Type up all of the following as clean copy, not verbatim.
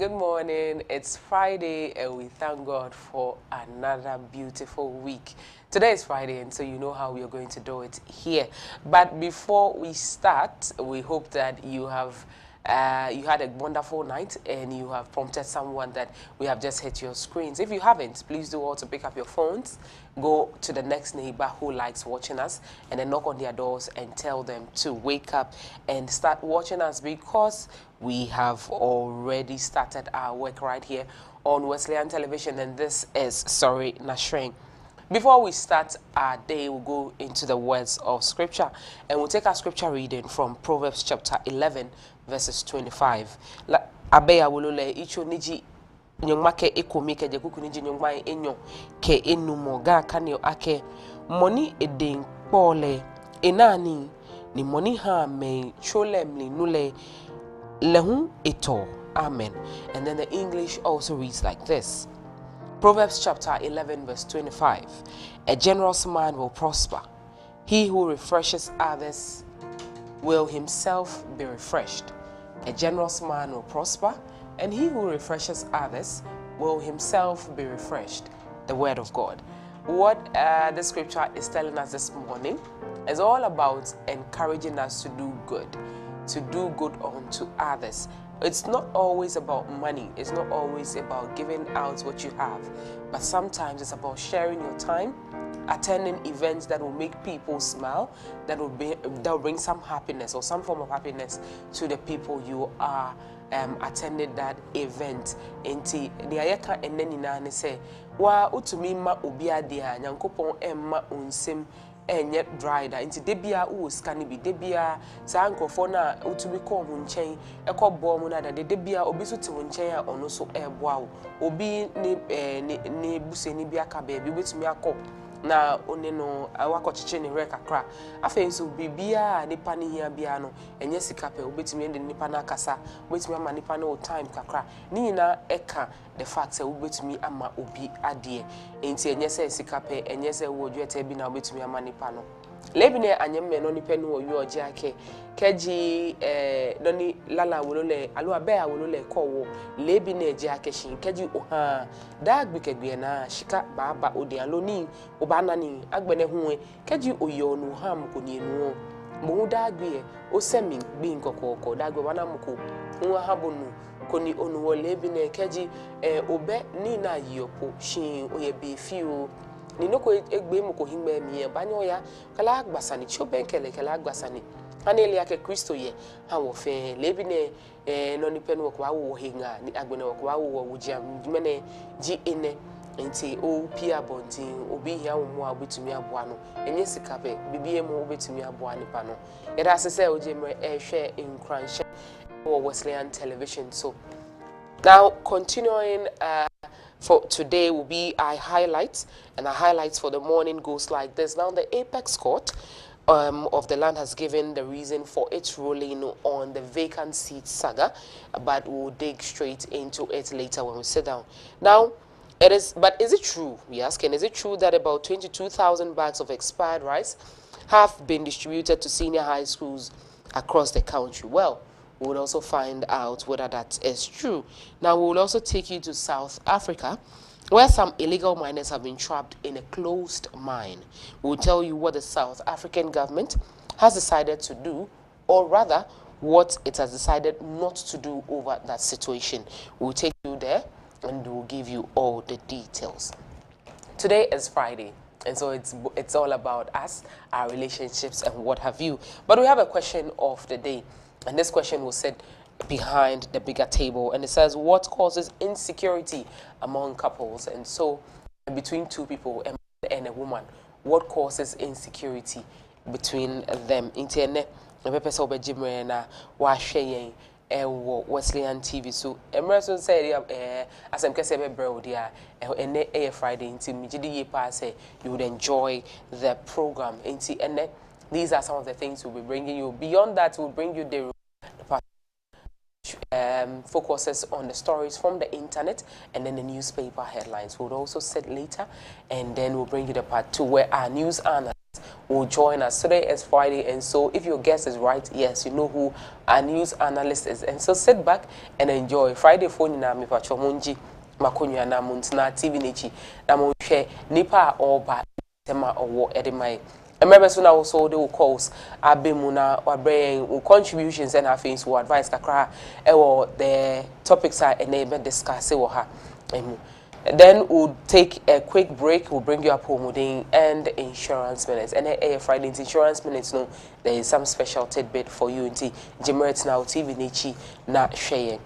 Good morning. It's Friday and we thank God for another beautiful week. Today is Friday and so you know how we are going to do it here. But before we start, we hope that you have you had a wonderful night and you have prompted someone that we have just hit your screens. If you haven't, please do also pick up your phones, go to the next neighbor who likes watching us and then knock on their doors and tell them to wake up and start watching us, because we have already started our work right here on Wesleyan Television, and this is 𝗟𝗓𝗏. Before we start our day, we'll go into the words of scripture and we'll take our scripture reading from Proverbs chapter 11 verses 25. Abeya wolole icho niji nyongmake ekomike jekuku niji nyongma enyo ke enumoga kanyo ake moni edin pole enani ni moni ha me cholemli nule lehu eto. Amen. And then the English also reads like this. Proverbs chapter 11 verse 25. A generous man will prosper. He who refreshes others will himself be refreshed. A generous man will prosper, and he who refreshes others will himself be refreshed. The word of God. What the scripture is telling us this morning is all about encouraging us to do good unto others. It's not always about money. It's not always about giving out what you have. But sometimes it's about sharing your time, attending events that will make people smile, that will bring some happiness or some form of happiness to the people you are attending that event. Enti niayeka enenina ne se wa utumi ma obi ade a nyankopon emma onsem enye dried into debia scanny be debia sankrofo na utumi ko ho nchen ekobbo mu na da debia obi so te ho nchen a ono so eboa wo obi ne buseni bia ka ba bi betumi akọ na one no awakochiche ne re kakra afen so bibia nipa ne hia bia no enye sika pe obetumi ende nipa na akasa obetumi ama nipa no time kakra ni nyina eka the fact say obetumi ama obi ade enti enye se sika pe enye se wo dwete bi na obetumi ama nipa no lebine anyemme no nipa no oyi oje ake keji doni lala wolole alu abe wolole kowo lebine eje ake shin keji oha dagbi kegbe na shika baba odialoni obanani agbene huwe keji oyonu ham konienu mo dagbi osemi bi nkokoko dagbi wana muko nwa habonu koni onuwo lebine keji obe ni na yopo shin oyebe fiu ni noko egbe mu ko himbe mi e banyo ya kala agbasani chobenkele kala agbasani aneli ake Kristo ye ha wo fe lebine no ni penu ko awo hinga ni agbene ko awo wujia mene ji ene enti o pia bontin obi hia wo mu abetumi aboa no enye sikabe bibie mu obetumi aboa ni pa no era sese ojemre ehwe nkranhye wo Wesleyan Television. So now continuing for today will be our highlights, and our highlights for the morning goes like this. Now the Apex Court of the land has given the reason for its ruling on the vacant seat saga, but we'll dig straight into it later when we sit down. Now, is it true, we ask, and is it true that about 22,000 bags of expired rice have been distributed to senior high schools across the country? Well, we will also find out whether that is true. Now, we will also take you to South Africa, where some illegal miners have been trapped in a closed mine. We will tell you what the South African government has decided to do, or rather, what it has decided not to do over that situation. We will take you there, and we will give you all the details. Today is Friday, and so it's all about us, our relationships, and what have you. But we have a question of the day. And this question was said behind the bigger table, and it says, what causes insecurity among couples? And so between two people, a man and a woman, what causes insecurity between them? Internet the pepper so bejimre na wa hwe Wesleyan TV. So Emerson said as I'm kese be bro dia ene Friday inti migidi ye pa say you would enjoy the program inti ene. These are some of the things we'll be bringing you. Beyond that, we'll bring you the focuses on the stories from the internet and then the newspaper headlines. We'll also sit later, and then we'll bring you the part 2 where our news analysts will join us. Today is Friday, and so if your guess is right, yes, you know who our news analyst is. And so sit back and enjoy. Friday phone na me pacho munji makonwa na muntina TV nechi na mo hwe nipa oba tema owo edemai. Remember, so now also they will calls abemuna or bring contributions and have things to advice kakra or the topics are enabled discuss ha. Then we'll take a quick break. We'll bring you up home and insurance minutes. And Friday's insurance minutes, no, there is some special tidbit for you. Jimerits now TV nichi na share.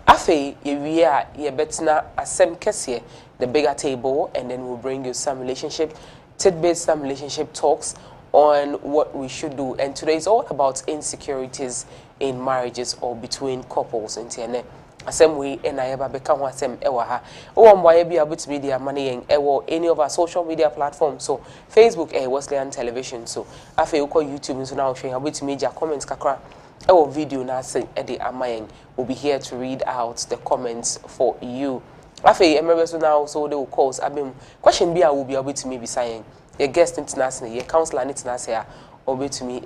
Afe ye betina asem kesiye the bigger table, and then we'll bring you some relationship tidbits, some relationship talks on what we should do. And today is all about insecurities in marriages or between couples. Asem we and I ever become asem ewa ha. Why be able to media money or any of our social media platforms. So Facebook 𝗟𝗏𝗘 television. So afe uko YouTube so now showing able to media comments kakra. Our video na say Eddie Amayeng will be here to read out the comments for you. Afe remember so now so they will calls abim question be I will be able to me be saying your guest international your counselor international or to me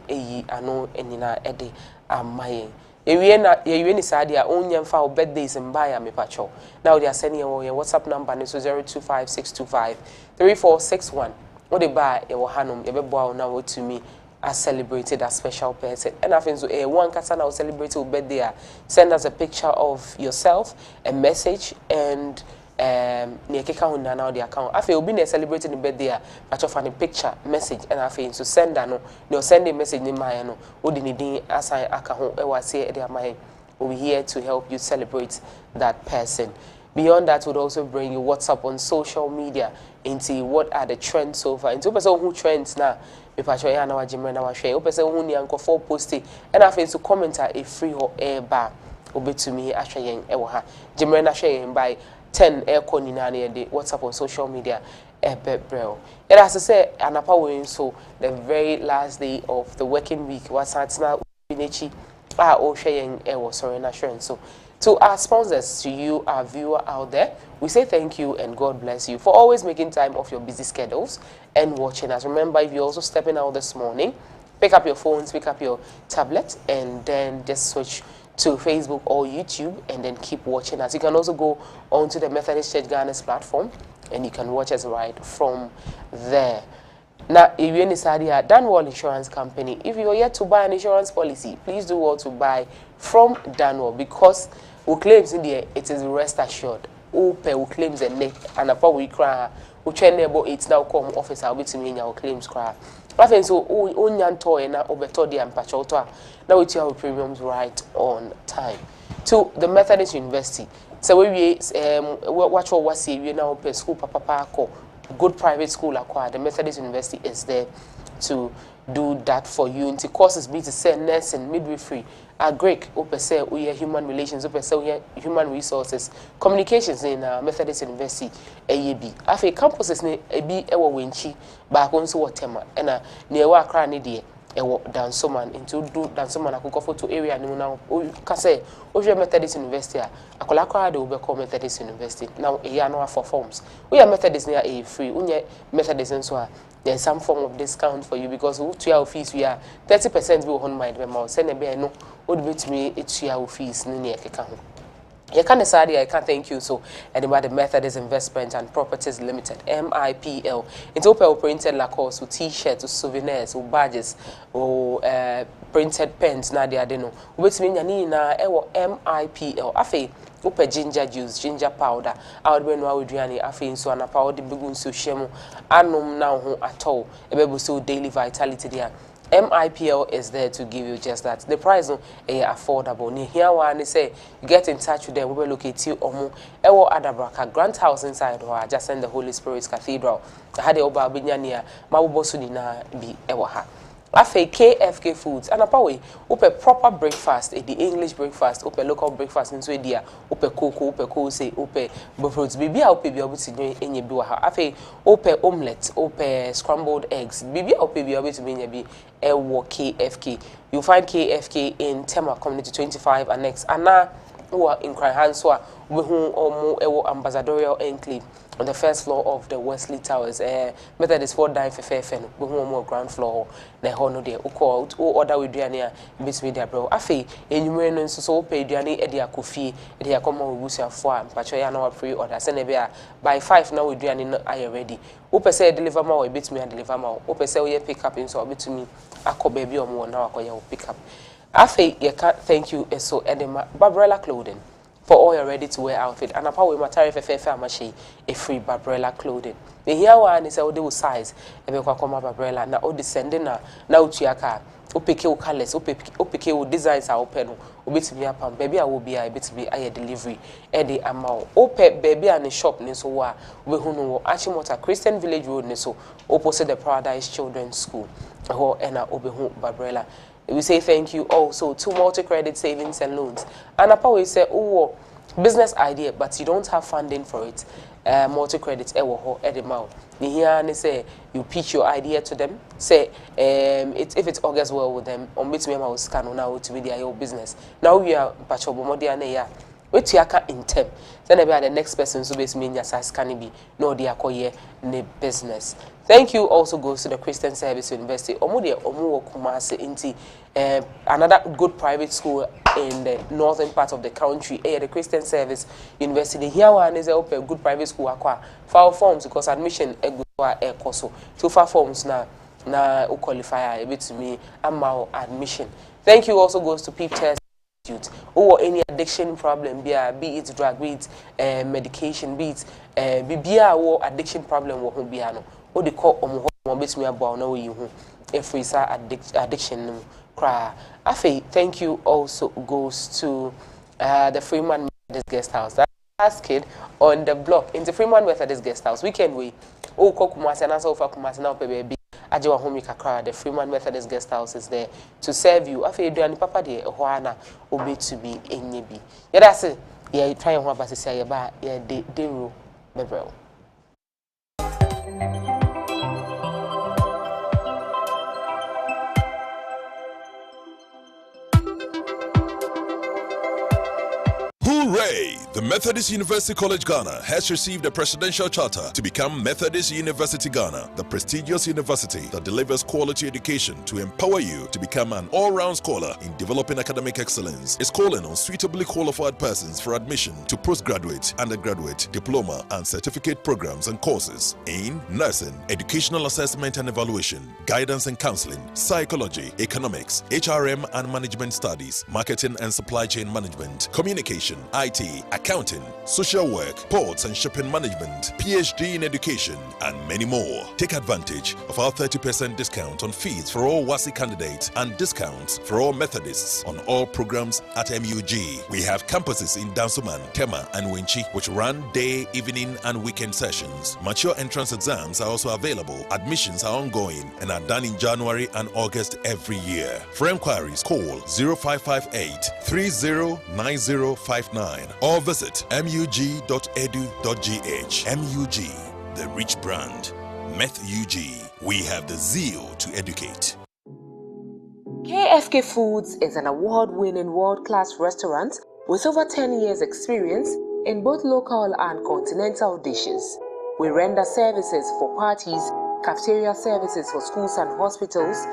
ano enina Eddie Amayeng. Ye ni sadia onya mfa birthdays mbaya me pacho. Now they are sending your WhatsApp number so 0256253461. What they buy e wo hanom ye beboa na wo to me as celebrated as special person. And I think so one person now celebrate your birthday. Send us a picture of yourself, a message, and near account now the account. I feel be celebrating the birthday. But of a picture, message, and I feel so send no send a message in my no. What did you assign account? I was here we'll be here to help you celebrate that person. Beyond that, would also bring you WhatsApp on social media into what are the trends so far. Into person who trends now. Me pacho ya na wajimre na washare. Person who ni anko for posting. And I feel to comment a free or air bar. Obe to me ashayeng ewa ha. Jimre na sharing by 10 air koni na the WhatsApp on social media. Bro. And as I say, anapa we so the very last day of the working week was now Binichi o sharing ewa sorry na sharing so. To our sponsors, to you, our viewer out there, we say thank you and God bless you for always making time off your busy schedules and watching us. Remember, if you're also stepping out this morning, pick up your phones, pick up your tablet, and then just switch to Facebook or YouTube and then keep watching us. You can also go onto the Methodist Church Ghana's platform and you can watch us right from there. Now, if you're in Sadia, Danwall Insurance Company, if you're yet to buy an insurance policy, please do well to buy from Danwall because who claims in there, it is rest assured. Who claims a neck and upon we cry, who train about it now come office, I'll be to me our claims cry. I think so, onyan toy and obeto and pachota. Now we our premiums right on time. To the Methodist University. So we watch what see we now pay school papa good private school acquired. The Methodist University is there to do that for you. Into courses be to say nursing, midwifery, Greek, say we are human relations, say we are human resources, communications in Methodist University, AAB. Afe campuses ne ebi ewo wenchi back on so whatever and near wa kra ne de ewo dansoman into do dansoman akoko photo area ni now ka say o Methodist University akola kra de we call Methodist University now e ya no for forms we are Methodist near a free unye Methodist so there's some form of discount for you because to your fees we are 30% be on my mouth send a be no would be to me it's your fees ni near keka ho. You can't decide, I can't thank you. So, anybody Methodist Investment and Properties Limited, MIPL. It's open printed lacrosse, with t-shirts, souvenirs, or badges, or printed pens. Now they are no. Which mean na ewo MIPL. Afe, upe ginger juice, ginger powder. I would bring wa udriani. Afe so ana powder bigun so shemu. Anum now at all. Ebe so daily vitality there. MIPL is there to give you just that. The price is affordable. Here one say get in touch with them. We will locate you omo ewo Adabraka Grant House inside or just in the Holy Spirit Cathedral. Had the oba binyania mabubosu dina bi ewo ha. Afe KFK Foods and apawe upe proper breakfast the English breakfast upe local breakfast into dia upe cocoa upe kose upe fruits bibi a upe bi obuti nwe enye bi wa ha afe upe omelette upe scrambled eggs bibi a upe bi obuti nwe bi ewo KFK. You find KFK in Tema Community 25 Annex and who are in Cryhanswa, who are ambassadorial enclave on the first floor of the Wesley Towers. Method is 4 dime for fair fen, who more ground floor, the honor there, who called, who order with Diania, Miss Media Bro. Afe, and you may so pay Diani Edia Kofi, Edia Common with your farm, Pachoyano pre order, Senebea by 5 now with Diani I ready. Upe say deliver more, bit me and deliver more. Upe say we pick up in so bit to me, I call baby or more now, I call pick up. Afe, you can't thank you, so Edema, Barbarella clothing. For all your ready-to-wear outfit, and apart with my tariff a free Barbarella clothing. The here one is a deal size, and we come Barbarella. Now, all descending now to your car. Opeke colors, opeke designs are open. Obit me up, baby. I will be a bit to be a delivery. Eddie amount. Ope baby and the shop neso wa. We who know Achimota Christian Village Road neso opposite the Paradise Children's School. Ho ena obehu Barbarella. We say thank you also to multi-credit savings and loans. And apart we say, oh, business idea, but you don't have funding for it. Multi-credit, edemau. Here say you pitch your idea to them. Say if it augurs well with them, or meet me I will scan now to be your business. Now we are pachobomodia. Wait to yaka in term. Then the next person so basically mean size can be no dia koye ne business. Thank you also goes to the Christian Service University. Omudia Omu Kumasi inti another good private school in the northern part of the country. The Christian Service University. Here one is a good private school aqua. File forms because admission a good course. 2 far forms na qualify a bit to me admission. Thank you also goes to Peep Test or any addiction problem, be it drug, be it medication, be it or addiction problem or biano. What they call bit me about no you if we say addiction cry. Afe, thank you also goes to the Freeman Methodist Guest House. That last kid on the block in the Freeman Methodist Guest House. Weekend we Kumasi and also for Kumasi now baby. Ajewa Homi Kakra, the Freeman Methodist Guest House is there to serve you. Afe do ani papa de hoana obi to be enyebi. Yeah, that's it. Yeah, you try and want to say about yeah de ro bebro. Hooray! The Methodist University College Ghana has received a presidential charter to become Methodist University Ghana, the prestigious university that delivers quality education to empower you to become an all-round scholar in developing academic excellence. Is calling on suitably qualified persons for admission to postgraduate, undergraduate, diploma, and certificate programs and courses in nursing, educational assessment and evaluation, guidance and counseling, psychology, economics, HRM and management studies, marketing and supply chain management, communication, IT, accounting, social work, ports and shipping management, PhD in education, and many more. Take advantage of our 30% discount on fees for all 𝗦𝗍𝗍 candidates and discounts for all Methodists on all programs at MUG. We have campuses in Dansoman, Tema, and 𝗦𝗍𝗍, which run day, evening, and weekend sessions. Mature entrance exams are also available. Admissions are ongoing and are done in January and August every year. For inquiries, call 0558 309059 or visit mug.edu.gh. MUG, the rich brand. METHUG, we have the zeal to educate. KFK Foods is an award-winning world-class restaurant with over 10 years experience in both local and continental dishes. We render services for parties, cafeteria services for schools and hospitals,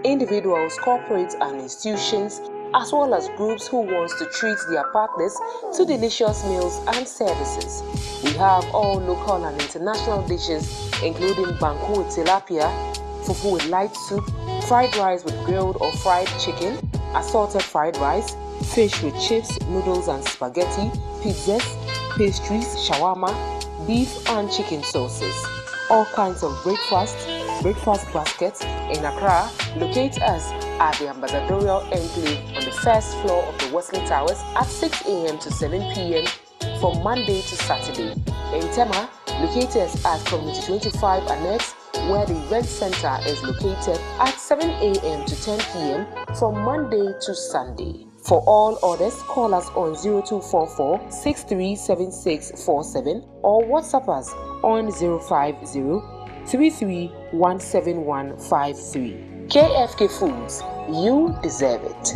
individuals, corporates and institutions, as well as groups who want to treat their partners to delicious meals and services. We have all local and international dishes including banku with tilapia, fufu with light soup, fried rice with grilled or fried chicken, assorted fried rice, fish with chips, noodles and spaghetti, pizzas, pastries, shawarma, beef and chicken sauces. All kinds of breakfast baskets in Accra. Locate us at the Ambassadorial Enclave on the first floor of the Wesley Towers at 6 a.m. to 7 p.m. from Monday to Saturday. In Tema, locate us at Community 25 Annex, where the event center is located at 7 a.m. to 10 p.m. from Monday to Sunday. For all orders, call us on 0244 637647 or WhatsApp us on 050 33171153. KFK Foods, you deserve it.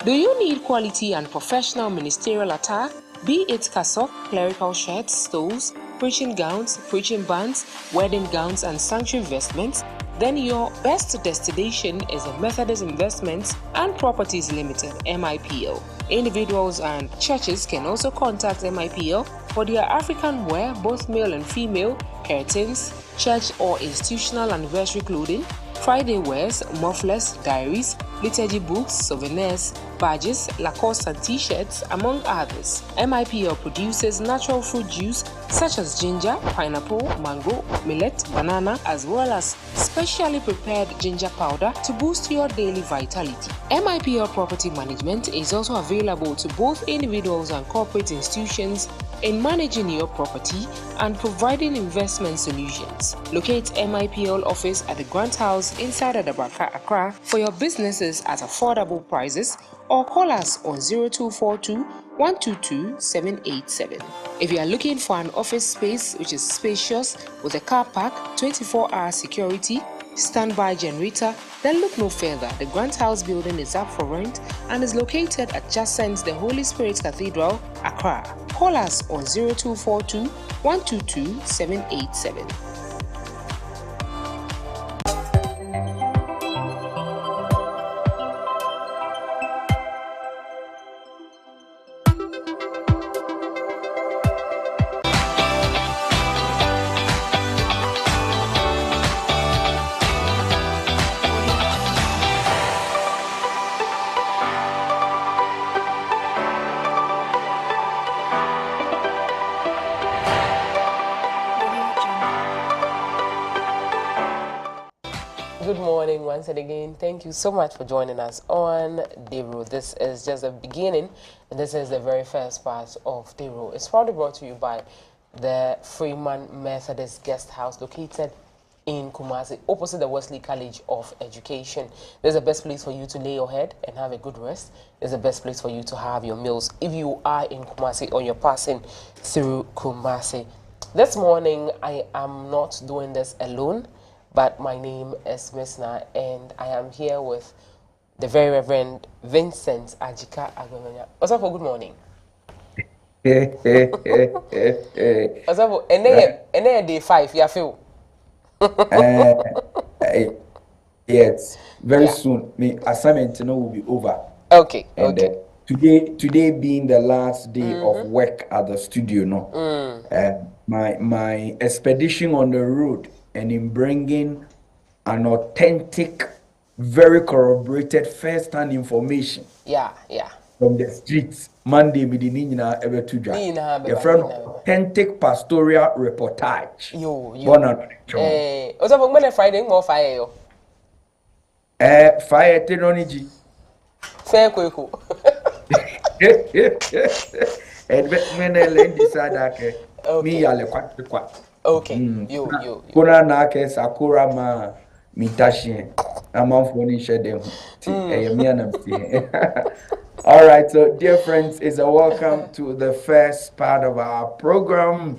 Do you need quality and professional ministerial attire? Be it cassock, clerical shirts, stoles, preaching gowns, preaching bands, wedding gowns, and sanctuary vestments, then your best destination is the Methodist Investments and Properties Limited, MIPL. Individuals and churches can also contact MIPL for their African wear, both male and female, curtains, church or institutional anniversary clothing, Friday wears, mufflers, diaries, liturgy books, souvenirs, badges, Lacoste and t-shirts, among others. MIPL produces natural fruit juice such as ginger, pineapple, mango, millet, banana, as well as specially prepared ginger powder to boost your daily vitality. MIPL Property Management is also available to both individuals and corporate institutions in managing your property and providing investment solutions. Locate MIPL office at the Grant House inside Adzika, Accra for your businesses at affordable prices, or call us on 0242 122 787. If you are looking for an office space which is spacious with a car park, 24-hour security, standby generator, then look no further. The Grant House building is up for rent and is located adjacent the Holy Spirit Cathedral, Accra. Call us on 0242 122 787. Good morning once and again. Thank you so much for joining us on 𝗟𝗏𝗘. This is just the beginning, and this is the very first part of 𝗟𝗏𝗘. It's proudly brought to you by the Freeman Methodist Guest House located in Kumasi, opposite the Wesley College of Education. There's the best place for you to lay your head and have a good rest. There's the best place for you to have your meals if you are in Kumasi or you're passing through Kumasi. This morning, I am not doing this alone, but my name is 𝗟𝗏𝗘, and I am here with the very Reverend Vincent Adzika. What's up for good morning? What's up for day 5? You feel? Yes, very soon. My assignment will be over. Okay, and, okay. Today being the last day of work at the studio, my expedition on the road and in bringing an authentic, very corroborated first-hand information. Yeah. From the streets. Monday, midinina ever to drive. Your friend, authentic pastoral reportage. Yo. What's up for Friday more fire? Fire technology. Fair Quarcoo. Okay. Yo. Kuna nake sakura ma mitashi. Amamfoni shedem. All right, so dear friends, it's a welcome to the first part of our program,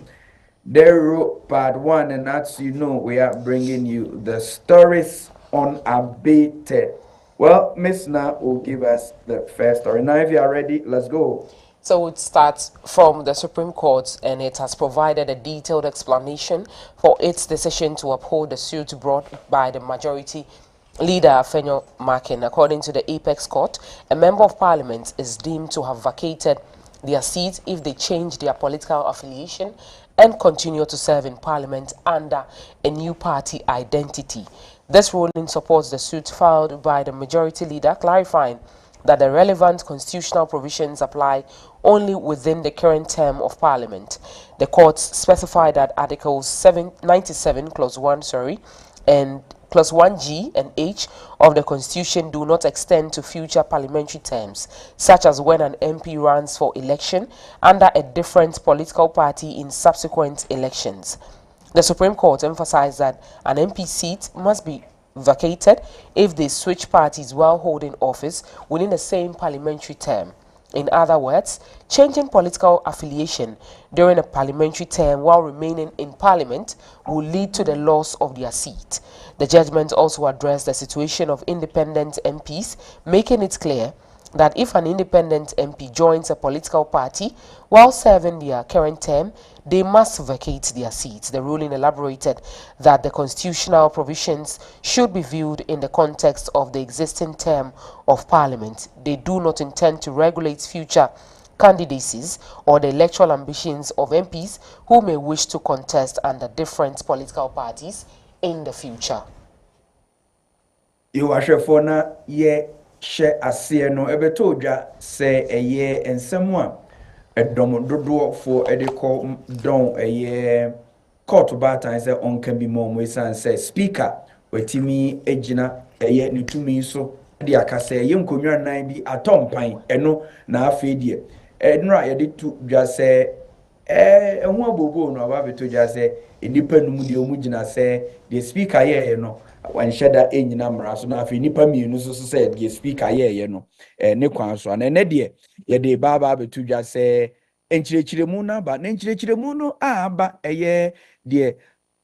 𝗟𝗏𝗘 part 1, and as you know, we are bringing you the stories unabated. Well, Miss Na will give us the first story. Now, if you are ready, let's go. So it starts from the Supreme Court, and it has provided a detailed explanation for its decision to uphold the suit brought by the majority leader 𝗟𝗏𝗘. According to the Apex Court, a member of parliament is deemed to have vacated their seat if they change their political affiliation and continue to serve in parliament under a new party identity. This ruling supports the suit filed by the majority leader, clarifying that the relevant constitutional provisions apply only within the current term of parliament. The courts specified that Articles 97, Clause 1, and Clause 1G and H of the Constitution do not extend to future parliamentary terms, such as when an MP runs for election under a different political party in subsequent elections. The Supreme Court emphasized that an MP seat must be vacated if they switch parties while holding office within the same parliamentary term. In other words, changing political affiliation during a parliamentary term while remaining in parliament will lead to the loss of their seat. The judgment also addressed the situation of independent MPs, making it clear that if an independent MP joins a political party while serving their current term, they must vacate their seats. The ruling elaborated that the constitutional provisions should be viewed in the context of the existing term of Parliament. They do not intend to regulate future candidacies or the electoral ambitions of MPs who may wish to contest under different political parties in the future. You are sure for na ye share aseɛ no ɛbɛtɔ odwa sɛ ɛyɛ nsɛm a ɛdɔm dodoɔ for ɛde don ɛyɛ court baatan sɛ ɔnka bi ma ɔmo esan sɛ speaker watimi egyina ɛyɛ ne tumi so de aka sɛ ɛyɛ nkonnwa nan bi atɔmpan ɛno na afei deɛ ɛnura yɛde to dwa sɛ ɛho abobo no aba bɛtɔ dwa sɛ nipa no mu deɛ ɔmo gyina sɛ deɛ speaker yɛyɛ no wanhyɛ da enyina mmara so na afei nipa mmienu so sɛ deɛ speaker yɛyɛ no ne kwan so ana ɛnɛ deɛ yɛde baaba bɛto dwa sɛ nkyerɛkyerɛmu no aba na nkyerɛkyerɛmu no aba ɛyɛ deɛ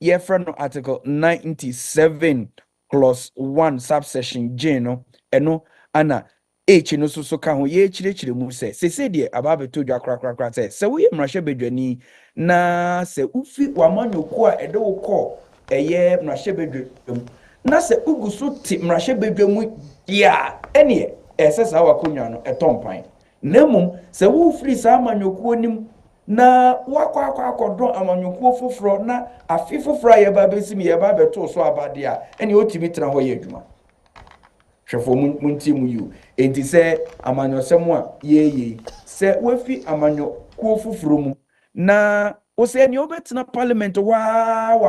yɛfrɛ no article 97 clause 1 subsection J no ɛno ana H no so ka ho yɛkyerɛkyerɛmu sɛ deɛ aba bɛto dwa korakora sɛ woyɛ mmarahyɛbadwani na sɛ ufi wamanyɔku a ɛde wo kɔ ɛyɛ mmarahyɛbadwam na se ugu so ti mmarahyɛbadwa mu ya ɛneɛ ɛsɛ saa wakonnwa no ɛtɔmpan na mmom sɛ wo firi saa amanyokuo nim na wakɔ amanyokuo foforɔ na afi foforɔ a yɛba bɛsim yɛba bɛto so abade a ɛne otimi tena hɔ yɛ adwuma hwɛfo munti mu yu enti sɛ amanyɔsɛm a yɛyɛ sɛ wafi amanyokuo foforɔ mu na ose ni obetena parliament wa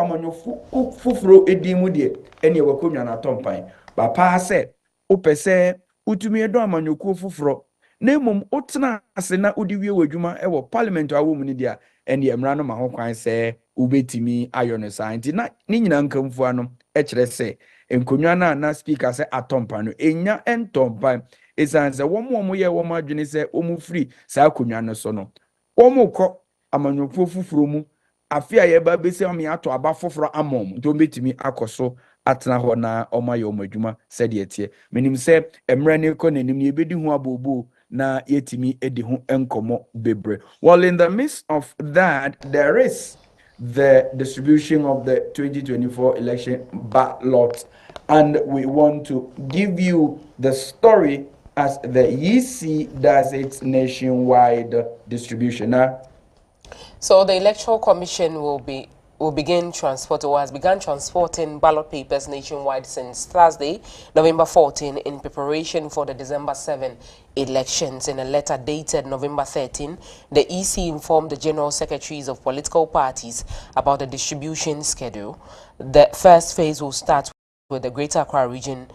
amanyofu fufuro edimu de ene wakonwa na tompan ba pa se opese utumi edo amanyoku fufuro na emom otena ase na odi wie wadwuma e wo parliament awo mu ni dia ene emra no ma ho kwan se ubetimi ayo no santi na ni nyina nkamfu ano e kire se enkonwa na speaker se atompan no enya entompan esanse wo ye wo adwene se omu free sa akonwa no so no wo mu kɔ amanyokuo fufuro mu afia yeba besi am ato aba fufuro amom nto betimi akoso atena ho na oma ye omadwuma sɛ de etie menim sɛ emre ne kɔ nanim ne ebedi ho abobo na yetimi edi ho enkomo bebre. Well, in the midst of that, there is the distribution of the 2024 election ballot, and we want to give you the story as the 𝗟𝗍 does its nationwide distribution. So the Electoral Commission will begin transporting, or has begun transporting ballot papers nationwide since Thursday, November 14, in preparation for the December 7 elections. In a letter dated November 13, the 𝗟𝗍 informed the General Secretaries of political parties about the distribution schedule. The first phase will start with the Greater Accra region,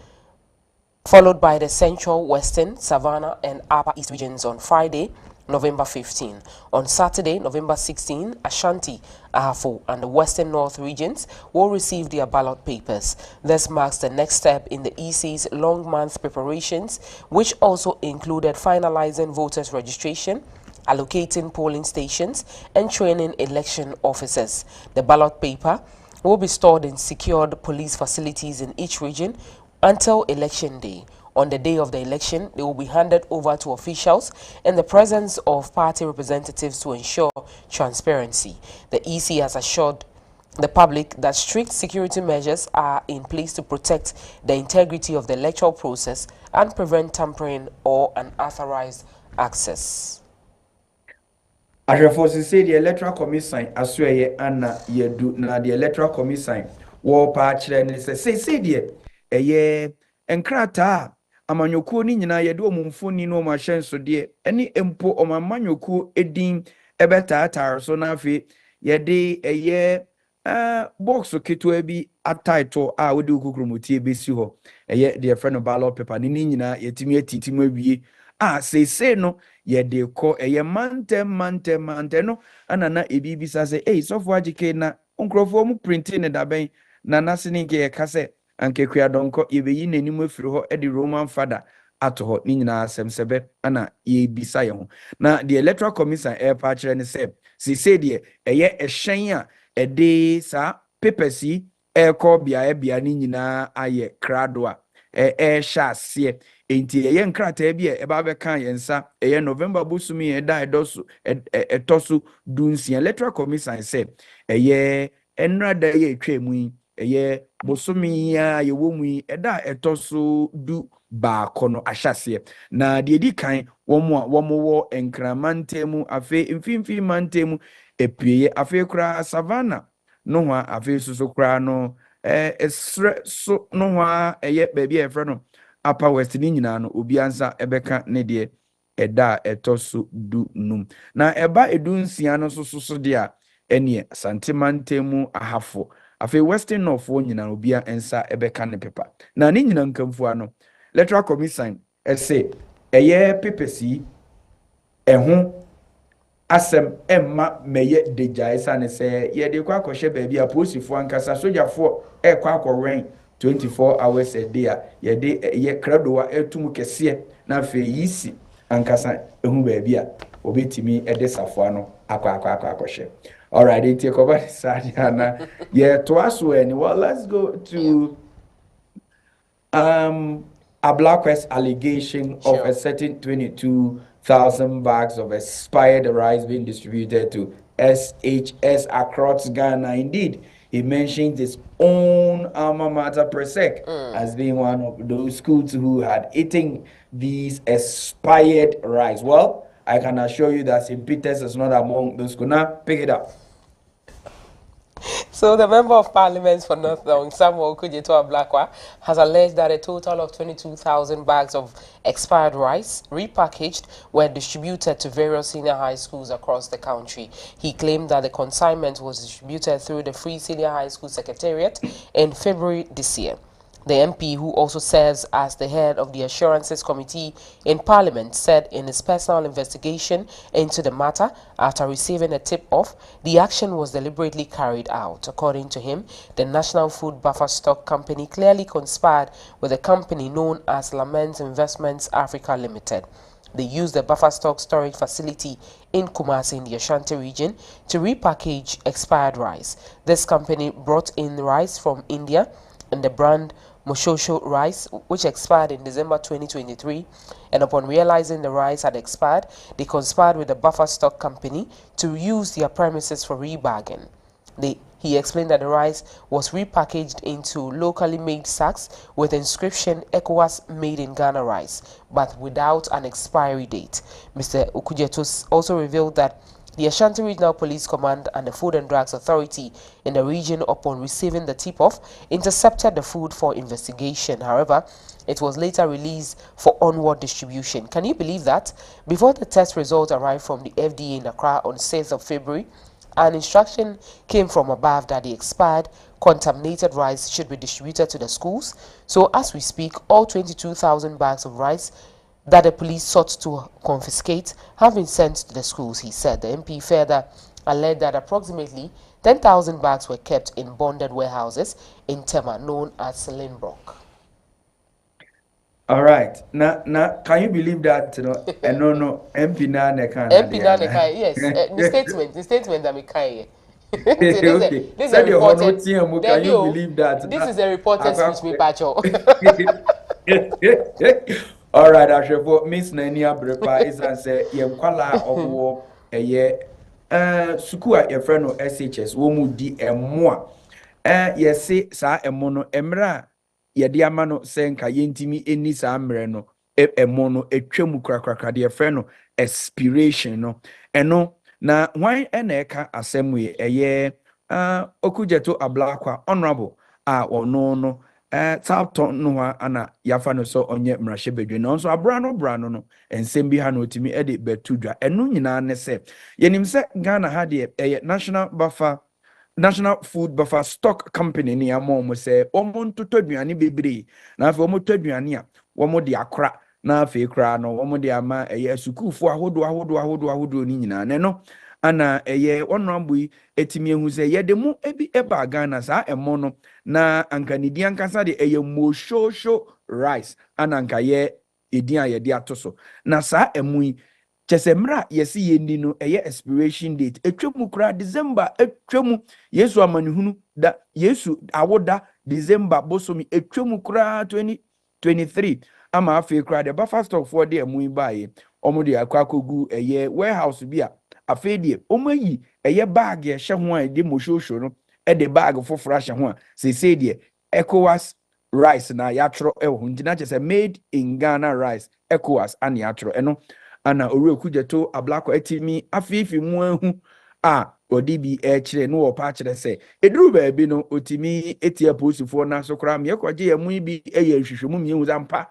followed by the Central, Western, Savannah and Upper East regions on Friday, November 15. On Saturday, November 16, Ashanti, Ahafo and the Western North regions will receive their ballot papers. This marks the next step in the 𝗟𝗍's long month preparations, which also included finalizing voters' registration, allocating polling stations and training election officers. The ballot paper will be stored in secured police facilities in each region until election day. On the day of the election, they will be handed over to officials in the presence of party representatives to ensure transparency. The 𝗟𝗍 has assured the public that strict security measures are in place to protect the integrity of the electoral process and prevent tampering or unauthorized access. Ahwɛfo say the electoral commission asoye ana yedu na the electoral commission wo pa kyerɛ ne say deɛ ɛyɛ enkrata amanyokuo ni nyina yɛde omumfoni no mahyenso de ɛne empo omamanyokuo edin ɛbɛtaatar so na afi yɛde ɛyɛ box ketewa bi ataito a wode okukrumutie besi hɔ ɛyɛ de friend of ballot paper ni nyina yɛtimi atitim awie a say no yɛde kɔ ɛyɛ mante no anana ebibisa sɛ sɔfo Adzika na nkrofo mu printing ne daben na nasene nke yɛka sɛ ankekua donko yebeyi nanim afiri hɔ edi Roman father ato hɔ ni nyina asɛmsɛbɛ ana yebisa yɛ ho na the electoral commission pa kyerɛ ne sɛ sise de ɛyɛ ɛhyɛn a ɛde saa papers yi ɛkɔ bia ni nyina ayɛ krado a ɛhyɛ aseɛ enti eye nkrata bi eba be kan yensa eye November busumi eda etosu dunsia electoral commission say eye enrada ye twemu eye busumi ya ye womu eda etosu du ba kono ahyase na de di kan womo wo enkramantemu afi mfimfi mantemu epie afi kura savannah no hwa afi susu kura no esre so no hwa eye baby efre no apa west ni nyina no obi ansa ebeka ne de eda etoso du num na eba edunsia no so de a enie santimantemu ahafo afi western north wo nyina obi ansa ebeka ne pepa na ne nyina nkamfu ano electoral commission ese eye pepesi eho asem emma meye deja isa ne se ye de kwa akɔhye baabi a posifo ankasa sojafo kwa akɔwen 24 hours a day a ye de ye kradowa etum kese na fe yisi ankasa ehu baabi a obetimi ede safo ano akɔhye. All right, it take over Sadiana. Yeah, to us when well, let's go to a Black West allegation of a certain 22,000 bags of expired rice being distributed to SHS across Ghana. Indeed, he mentioned his own alma mater, Presec, as being one of those schools who had eaten these expired rice. Well, I can assure you that St. Peter's is not among those schools. Now, pick it up. So the Member of Parliament for North Long, Samuel 𝗟𝗡𝗏, has alleged that a total of 22,000 bags of expired rice, repackaged, were distributed to various senior high schools across the country. He claimed that the consignment was distributed through the Free Senior High School Secretariat in February this year. The MP, who also serves as the head of the Assurances Committee in Parliament, said in his personal investigation into the matter, after receiving a tip-off, the action was deliberately carried out. According to him, the National Food Buffer Stock Company clearly conspired with a company known as Lament Investments Africa Limited. They used the buffer stock storage facility in Kumasi in the Ashanti region to repackage expired rice. This company brought in rice from India and the brand Moshosho rice, which expired in December 2023, and upon realizing the rice had expired, they conspired with the buffer stock company to use their premises for rebagging. He explained that the rice was repackaged into locally made sacks with inscription ECOWAS made in Ghana rice, but without an expiry date. Mr. 𝗟𝗡𝗏 also revealed that the Ashanti Regional Police Command and the Food and Drugs Authority in the region, upon receiving the tip-off, intercepted the food for investigation. However, it was later released for onward distribution. Can you believe that? Before the test results arrived from the FDA in Accra on 6th of February, an instruction came from above that the expired, contaminated rice should be distributed to the schools. So as we speak, all 22,000 bags of rice that the police sought to confiscate have been sent to the schools, he said. The MP further alleged that approximately 10,000 bags were kept in bonded warehouses in Tema, known as Lynbrook. All right. Now, can you believe that? No, MP Naneka. MP Naneka, yes. The statement that we carry. This is a reported. Can you believe that? This is a reported speech, Pacho. All right, I should vote Miss Nania Brepa is and say, Yemkwala of war a year. Sukua, your friend of SHS, womu di emwa. Yes, say, sa emono emra, yadiamano senka yentimi eni sa amreno, emono, etwemu krakrakra, dear friend of aspiration, no, eno, na why eneka asemwe a year, 𝗟𝗡𝗏 honorable, or no. Tapton no ana yafa no so onye mrahye bedwe no so abrano no ensem bi ha no timi ede betudwa enu nyina ne se yenim se Ghana ha de National Food Buffer Stock Company ni amom se omonto toduane bebre na afa omoto aduane a womo de akra na afa ekra no womo de ama sukufo ahodo ni nyina ne no ana honorable etimi ehu se yede mu ebi eba Ghana sa emo no na anka nidi ankasa de Moshosho rice ana anka edin a yede atoso na sa emu yi chesemra yesi yendi no expiration date etwemu kra December etwemu Yesu amanihunu da Yesu awoda December bosomi etwemu kra 2023 ama afi kra de buffer stock for de amu bae omo de akwakogu eye warehouse bi a afi de omo yi eye bag ye hye ho a de moshosho no e de bag foforo hye ho a se de ECOWAS rice na yatro e ho ntina che se made in Ghana rice ECOWAS an yatro eno ana ore kujeto ablako etimi afifi mu ahu a odi bi e kire no wo pa kire se eduru ba bi no otimi etia posifo na so kra me ekwaje ya mu bi eye hwehwemu mihu zampa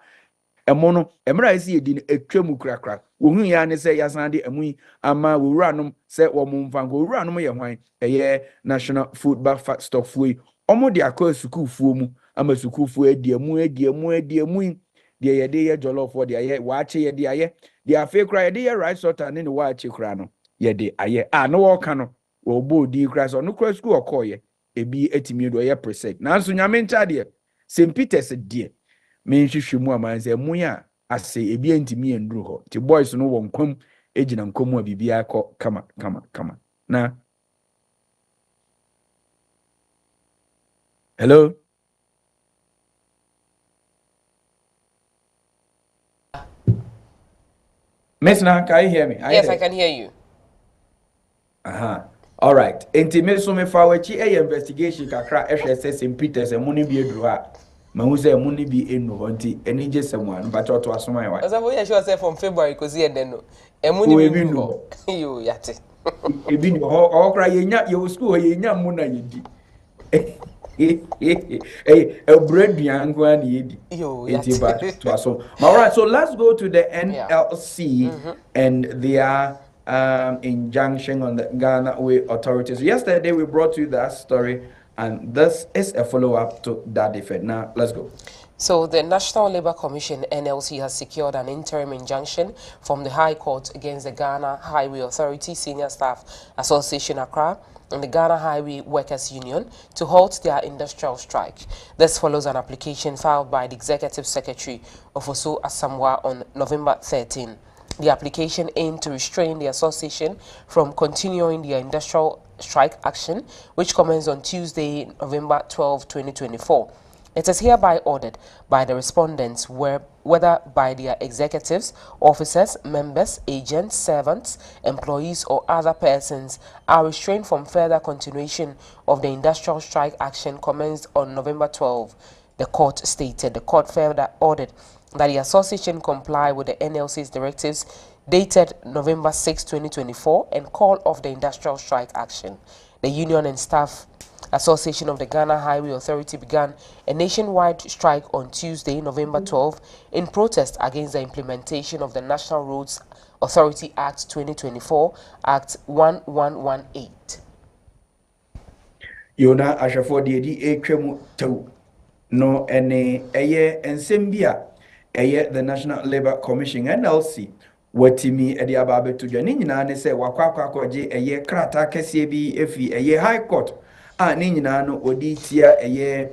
emo no emra esi edi no etwam krakra wohu ya ne se yasan de emu ama wowuranom se wo mo mfanko wowuranom ye hwan eye national food buffer stock fuoi omo de akọ sukuufuo mu ama sukuufuo edi emu de ye de ye jollof de ye waache ye de aye de afi kra ye de ye rice sorter ne waache kra no ye de aye no wo ka no wo bo di kra so no kra school okoye ebi etimi do ye present nanso nyame ncha de St. Peter's de me hwehwe mu amanze mu ya ase ebi entimi enduru ho ti boys no won kwam ejina nkomu a bibia akọ kama na hello Miss Na, can you hear me? Yes, I can hear you. All right. Enti me so me fa wachi investigation kakra ehwe St. Peter's emuni bi eduru ha. Ma hu say emuni bi enu ho nti eni je semwan ba to asoma wa. Oza boy sure say from February ko see den no. Emuni bi enu. Yo yate. Ebi no ho kra yenya ye school yenya mu na yedi. Bread go and yedi. Enti ba to aso. All right, so let's go to the NLC and their injunction on the Ghana Way authorities. Yesterday we brought you that story, and this is a follow-up to that effect. Now let's go. So the National Labour Commission (NLC) has secured an interim injunction from the High Court against the Ghana Highway Authority Senior Staff Association Accra and the Ghana Highway Workers Union to halt their industrial strike. This follows an application filed by the Executive Secretary of 𝗦𝗍𝗍𝗏 on November 13. The application aimed to restrain the association from continuing their industrial strike action, which commenced on Tuesday, November 12, 2024. It is hereby ordered by the respondents, whether by their executives, officers, members, agents, servants, employees, or other persons, are restrained from further continuation of the industrial strike action commenced on November 12, the court stated. The court further ordered that the association comply with the NLC's directives dated November 6, 2024 and call off the industrial strike action. The Union and Staff Association of the Ghana Highway Authority began a nationwide strike on Tuesday, November 12, in protest against the implementation of the National Roads Authority Act 2024, Act 1118. Yona ashafo de di etwemu taw no ene eye ensembia eye the National Labour Commission NLC watimi edi ababe to dwa ni nyina ne se wakwakwakwaje eye krata kese bi efi eye High Court a ni nyina no odi tia eye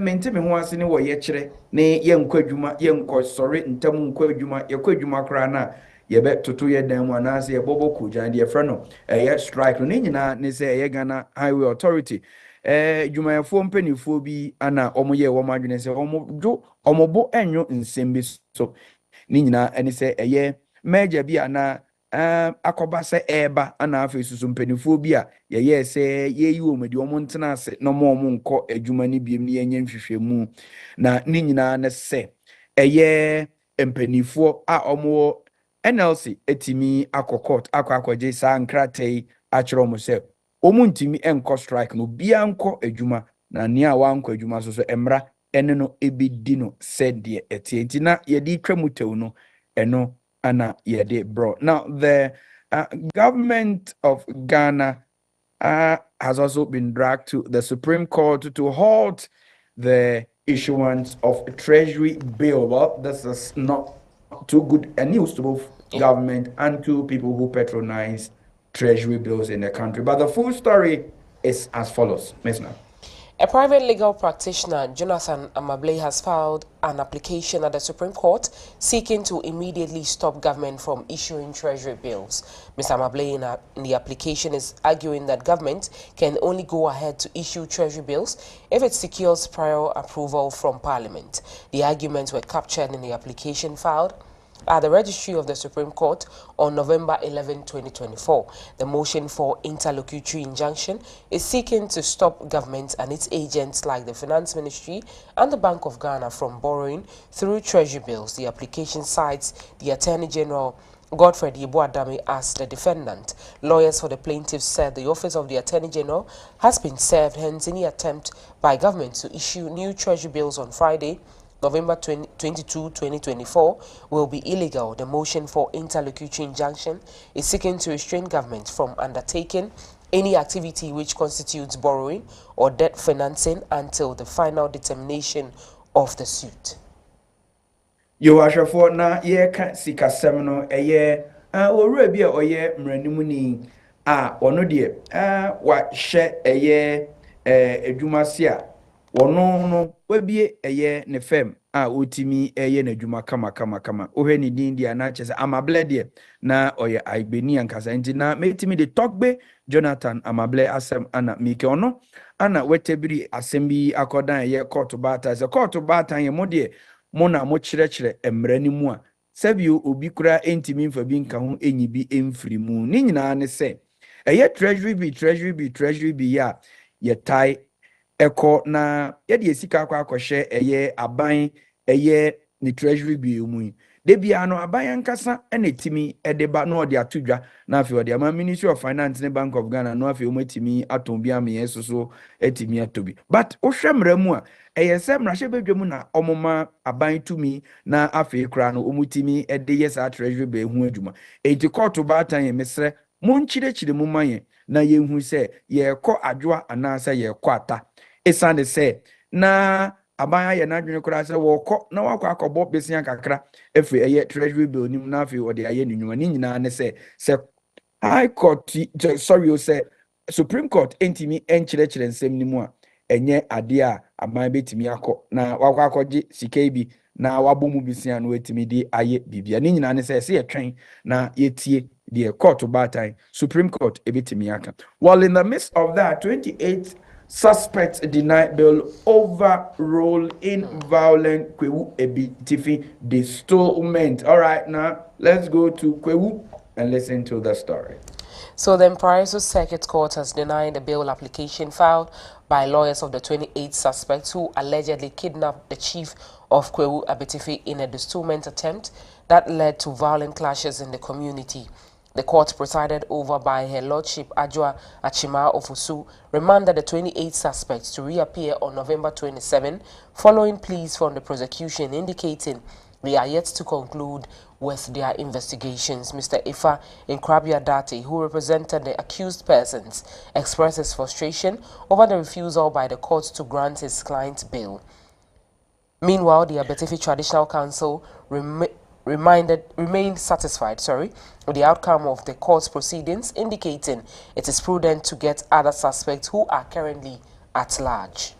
menteme ho ase ne wo ye kire ne ye nkwadwuma ye nkosore ntam nkwadwuma ye kwadwuma kra na ye be toto ye dan mu anase ye bobo kujan de frɛ no eye strike no ni nyina ne se eye Ghana Highway Authority dwumayefo mpanifo bi ana omoye wo madwene se omobo enyo nsembi so ni nyina ene se eye meja bi ana akoba se eba ana afa susu mpanifo bi a ye se ye yi wo medi omo ntena ase no mo nko adwuma ni biem ni yenye nhwehwemu na ni nyina ne se eye mpanifo a omo NLC etimi akokot akwaje sa nkratei achiro mo se omu ntimi enko strike no bia enko adwuma na nia wa enko adwuma so emra ene no ebedi no said de etienti na ye di twamutew no eno ana ye de bro. Now the government of Ghana has also been dragged to the Supreme Court to halt the issuance of a treasury bill. Well, this is not too good news to both government and to people who patronize treasury bills in the country. But the full story is as follows, Ms. Na. A private legal practitioner, Jonathan Amabley, has filed an application at the Supreme Court seeking to immediately stop government from issuing treasury bills. Mr. Amabley in the application is arguing that government can only go ahead to issue treasury bills if it secures prior approval from Parliament. The arguments were captured in the application filed at the Registry of the Supreme Court on November 11, 2024. The motion for interlocutory injunction is seeking to stop government and its agents like the Finance Ministry and the Bank of Ghana from borrowing through treasury bills. The application cites the Attorney General 𝗟𝗏𝗘𝗍𝗏 as the defendant. Lawyers for the plaintiffs said the Office of the Attorney General has been served, hence any attempt by government to issue new treasury bills on Friday, November 22, 2024, will be illegal. The motion for interlocutory injunction is seeking to restrain government from undertaking any activity which constitutes borrowing or debt financing until the final determination of the suit. Yo ashafo na ye ka sikasem no eye owura bi a oye mranimuni a ono de wa hye eye edwumase a wono no wabie eye ne fem a otimi eye na dwuma kama ohwe ni din dia na chese Amabley de na oye aibeni ankasa nti na metimi de tokbe Jonathan Amabley asem ana mike ono ana wetebiri asem bi akodan ye court bata se court bata ye modie mona mo kyerɛkyerɛ emrani mu a sabio obi kura entimi mfa bi nka ho enyi bi emfiri mu ni nyina ne sɛ ɛyɛ treasury bi ya ye tai eko na ye de sika akwa akɔhye ɛyɛ aban ɛyɛ ni treasury bi mu de bia no aban nkasa ɛna timi ɛdeba no ɔde atodwa na afi ɔde ama Ministry of Finance ne Bank of Ghana no afi ɔmatimi aton bia me yeso etimi atobi but ohwɛ mra mu a ɛyɛ sɛ mrahye bedwam na ɔmoma aban tumi na afi kra no ɔmutimi ɛde yesa treasury be hu adwuma enti court baatan ye mesrɛ monkyirɛkyirɛ mu maye na yehu sɛ ye kɔ adwoa anaasɛ ye kɔ ata esane sɛ na aban aye na dwene kura sɛ wɔkɔ na wakɔ akɔbɔ besia kakra efe eye treasury bill nim na afi wɔde aye ne nwuma ni nyina ne sɛ high court sorry o sɛ Supreme Court entimi enkyerɛkyerɛ nsɛm ni mu a enye ade a aban betimi akɔ na wakɔ akɔgye sika bi na wabɔ mu besia no etimi di aye bibia ni nyina ne sɛ yɛtwɛn na yɛtie the court baatan Supreme Court ebetimi aka. While in the midst of that, 28 suspects deny bail over role in violent 𝗟𝗏𝗘𝗍𝗏 bestowment. All right, now let's go to 𝗟𝗏 and listen to the story. So the Mparaso Circuit Court has denied the bail application filed by lawyers of the 28 suspects who allegedly kidnapped the chief of 𝗟𝗏𝗘𝗍𝗏 in a bestowment attempt that led to violent clashes in the community. The court, presided over by Her Lordship 𝗟𝗏𝗡𝗏𝗘, remanded the 28 suspects to reappear on November 27 following pleas from the prosecution indicating they are yet to conclude with their investigations. Mr. Ifa Nkrabiadati, who represented the accused persons, expressed his frustration over the refusal by the court to grant his client bail. Meanwhile, the 𝗟𝗏𝗡𝗏 Traditional Council remained satisfied with the outcome of the court's proceedings, indicating it is prudent to get other suspects who are currently at large.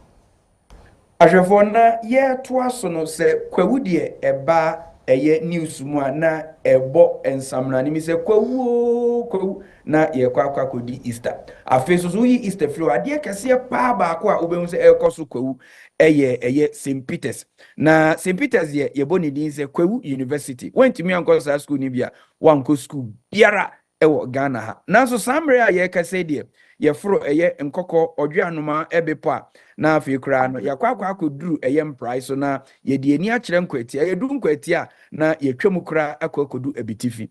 Ashafona ye toaso no se 𝗟𝗏 de eba eye news mu na ebo ensamna ni se 𝗟𝗏 na ye kwa kodi Easter afeso so yi Easter flo ade kese pa ba ko a obehu se ekoso 𝗟𝗏 eye St. Peter's na St. Peter's ye boni din se 𝗟𝗏 University went to me uncle school ni bia wanko school biara ewo Ghana ha na so samre a ye kese de ye fro eye nkokɔ odwanoma ebepo a na afi kra no ye kwa akoduru eye mprai so na ye de ani akyerɛ nkwati ye du nkwati a na ye twam kra akodu ebitifi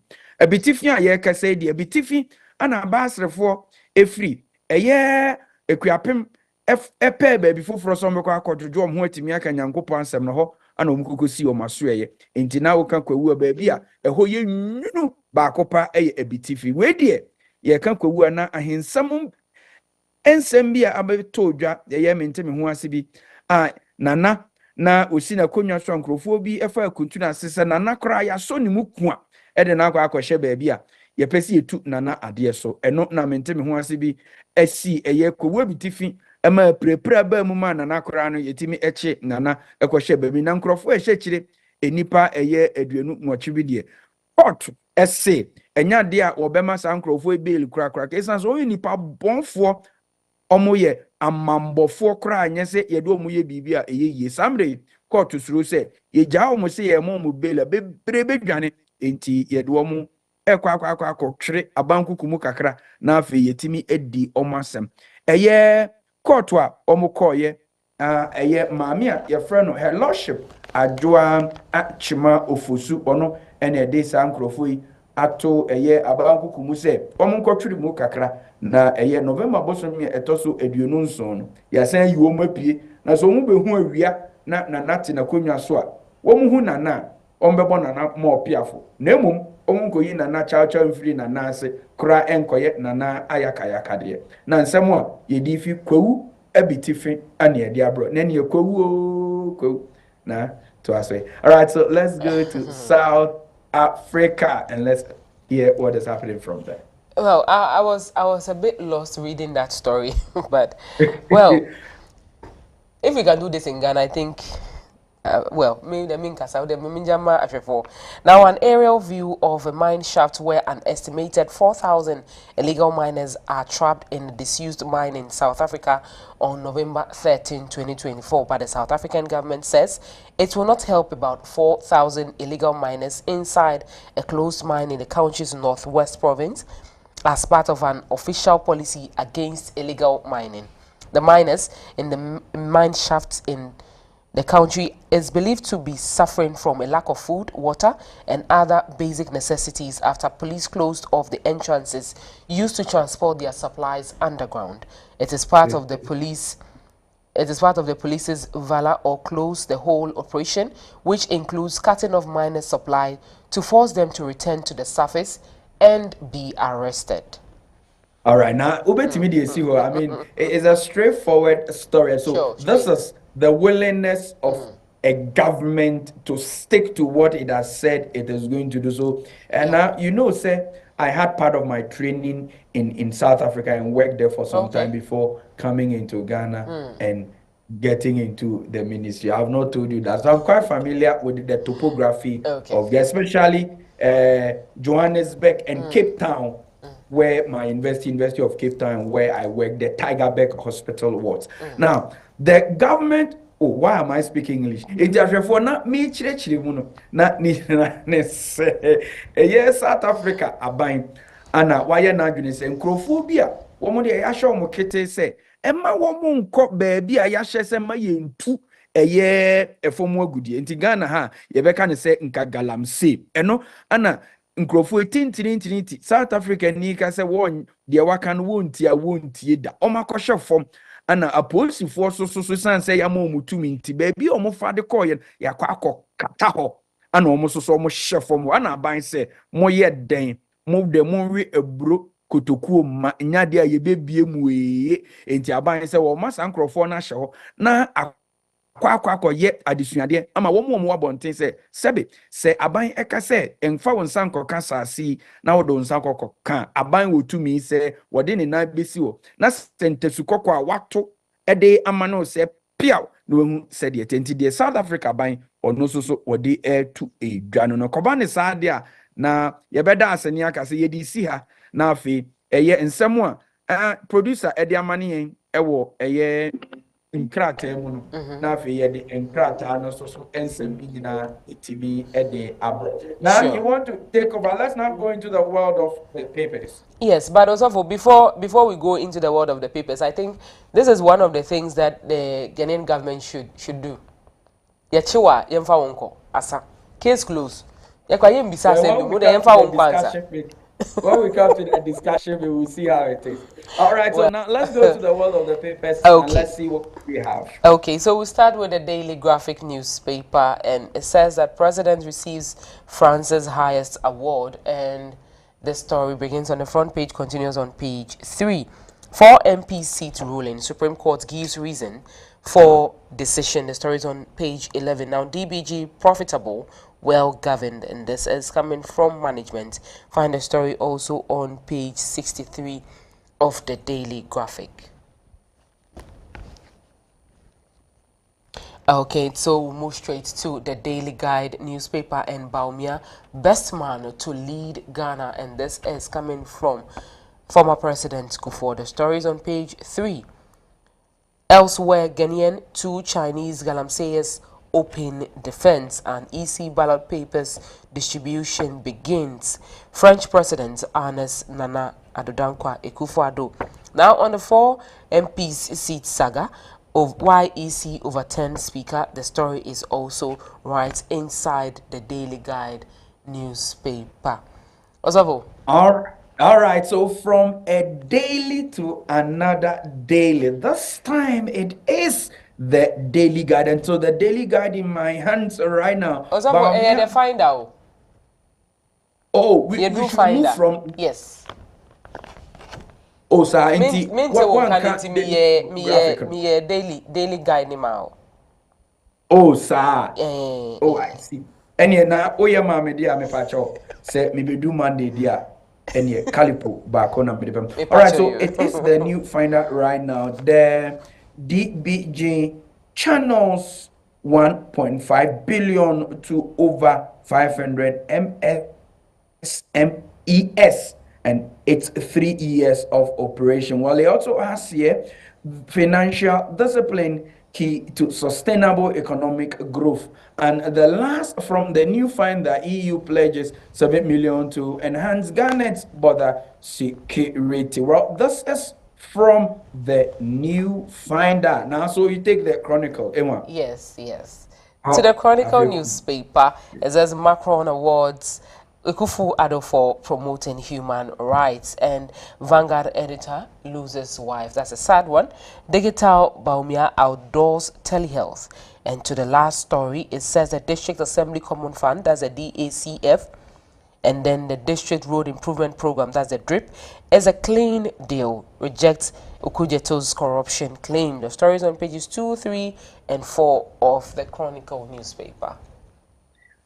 a ye kese de ebitifi ana basrefo efri eye ekuapem epe baby foforo so mbekɔ akɔdwojo ho atimi aka nyankopɔ ansɛm no hɔ ana omkokosi o maso eye enti na wo ka 𝗟𝗏 baby a ɛhɔ ye nwunu baakopa eye ebitifi we de ye ka 𝗟𝗏 na ahensam ensem bi a abeto dwa ye mentemi ho ase bi a nana na osi na konwa so nkrofo bi efa akuntu na sese nana kra ya so ni mu ku a ede na akɔhye baby a ye pesi etu nana ade so eno na mentemi ho ase bi asi eye 𝗟𝗏 bitifi ema prepare ba mu ma nana kora no yetimi eche nana ekohye ba mi na nkrofo ehye kire enipa eye aduanu nwɔtwe bi de court ese enya de a obema sa nkrofo bail kura kesan so nipa bonfo omo ye amambofo kra anye se ye de omo ye bibi a eye samre court suro se ye ja omo se ye mo bail be bedwane enti ye de omo akwa twere abankukumu kakra na afi yetimi edi omo asem eye court a omo koye eye maami a ye friend no her lordship adwoa achima ofosu ono ene de sa nkrofo yi ato eye abankukumu se omo nkotwere mu kakra na eye November bosom ye etoso eduonu nson no ya san yi omo apie na so omo behu awia na nate na konwa so a omo hu nana ombebo nana mo piafo na emom omo yi nana chacha mfiri nana ase kura enkoye nana ayaka de na nsem a ye di fi kwawu abitifi ane ye di abro na ne kwawu na to say. All right, so let's go to South Africa and let's hear what is happening from there. Well, I was a bit lost reading that story, but well, if we can do this in Ghana, I think. Well, now an aerial view of a mine shaft where an estimated 4,000 illegal miners are trapped in a disused mine in South Africa on November 13, 2024. But the South African government says it will not help about 4,000 illegal miners inside a closed mine in the country's northwest province as part of an official policy against illegal mining. The miners in the mine shafts in the country is believed to be suffering from a lack of food, water, and other basic necessities after police closed off the entrances used to transport their supplies underground. It is part of the police's valor or close the whole operation, which includes cutting off miners' supply to force them to return to the surface and be arrested. All right, now I mean, it's a straightforward story. So this is the willingness of a government to stick to what it has said it is going to do. So, and now, say, I had part of my training in South Africa and worked there for some time before coming into Ghana and getting into the ministry. I have not told you that. So I'm quite familiar with the topography of, especially Johannesburg and Cape Town, where my University of Cape Town, where I worked, the Tygerberg Hospital was. Now, the government, why am I speaking English? It's for not me, yes, South Africa, Abine, Anna, why not going to say, Crophobia, woman, the Asha Mokete say, Emma woman cop baby, I yashes and my two a year, a form more good. In Tigana, ha, you can say, Nka Galamse, no, Anna. Nkrofo tintintinti South Africa ni ka se won de waka no wontie da o makɔhye fom ana apolisifoɔ so san se ya ma omutumi nti ba bi omofa de kɔye yakɔ kata hɔ ana omo so omo hye fom ana ban se moyɛ den mo de monwe eburo kotokuo ma nyade a yebebie mu enti aban se wo masa nkrofo na hye hɔ na kwa ye adisuade ama wo mo wabonten sebe se aban eka se emfa won sanko ka sasi na wodo nsanko ka aban wotumi se wode ne na besi wo na sentesu kokko a wato ede ama no se piaw no hu se de tenti de South Africa aban ono so wode to edwano no koba ne saade a na yebeda asani aka se yedi si ha na afi eye nsemu a producer ede amane yen ewo eye nkrata mu no na fe ye de nkrata no so ensem bigina etimi ede abro. Now you want to take over. Let's not go into the world of the papers. Yes, but also before we go into the world of the papers, I think this is one of the things that the Ghanaian government should do. Yachiwa yemfa wonko asa case closed. Yakwa yembisa se mu de yemfa wonko ansa. When we come to the discussion, we will see how it is. All right, so now let's go to the world of the papers and let's see what we have. Okay, so we'll start with the Daily Graphic newspaper, and it says that President receives France's highest award, and the story begins on the front page, continues on page 3. 4 MP seat ruling. Supreme Court gives reason for decision. The story is on page 11. Now, DBG profitable, well governed, and this is coming from management. Find the story also on page 63 of the Daily Graphic. Okay, so we'll move straight to the Daily Guide newspaper and Baumia, best man to lead Ghana, and this is coming from former President 𝗏𝗏𝗘. The story is on page 3. Elsewhere, Ghanaian, 2 Chinese galamseyers open defense and EC ballot papers distribution begins. French President honors Nana Addo Akufo-Addo. Now on the 4 MPs seat saga of why EC overturned Speaker, the story is also right inside the Daily Guide newspaper. Osavo. All right, so from a daily to another daily. This time it is the Daily Guide, and so the Daily Guide in my hands right now. Osavo, the find out. Oh, we should move from. Yes. Oh, sir, daily guide ni mao. Oh, sir. Oh, I see. Any na oya mama dia me pacho say me be do Monday dia any calipo back on. All right, so it is the new finder right now. The DBG channels 1.5 billion to over 500 MSMES, and it's 3 years of operation. Well, it also has here financial discipline key to sustainable economic growth. And the last from the new finder, EU pledges 7 million to enhance Ghana's border security. Well, this is from the new finder. Now, so you take the Chronicle, Emma. Yes. To the Chronicle newspaper, it says Macron awards 𝗏𝗏𝗘 for promoting human rights, and Vanguard editor loses wife. That's a sad one. Digital Baumia outdoors telehealth. And to the last story, it says the District Assembly Common Fund, that's a DACF, and then the District Road Improvement Program, that's a DRIP, is a clean deal, rejects Okudjeto's corruption claim. The story is on pages 2, 3, and 4 of the Chronicle newspaper.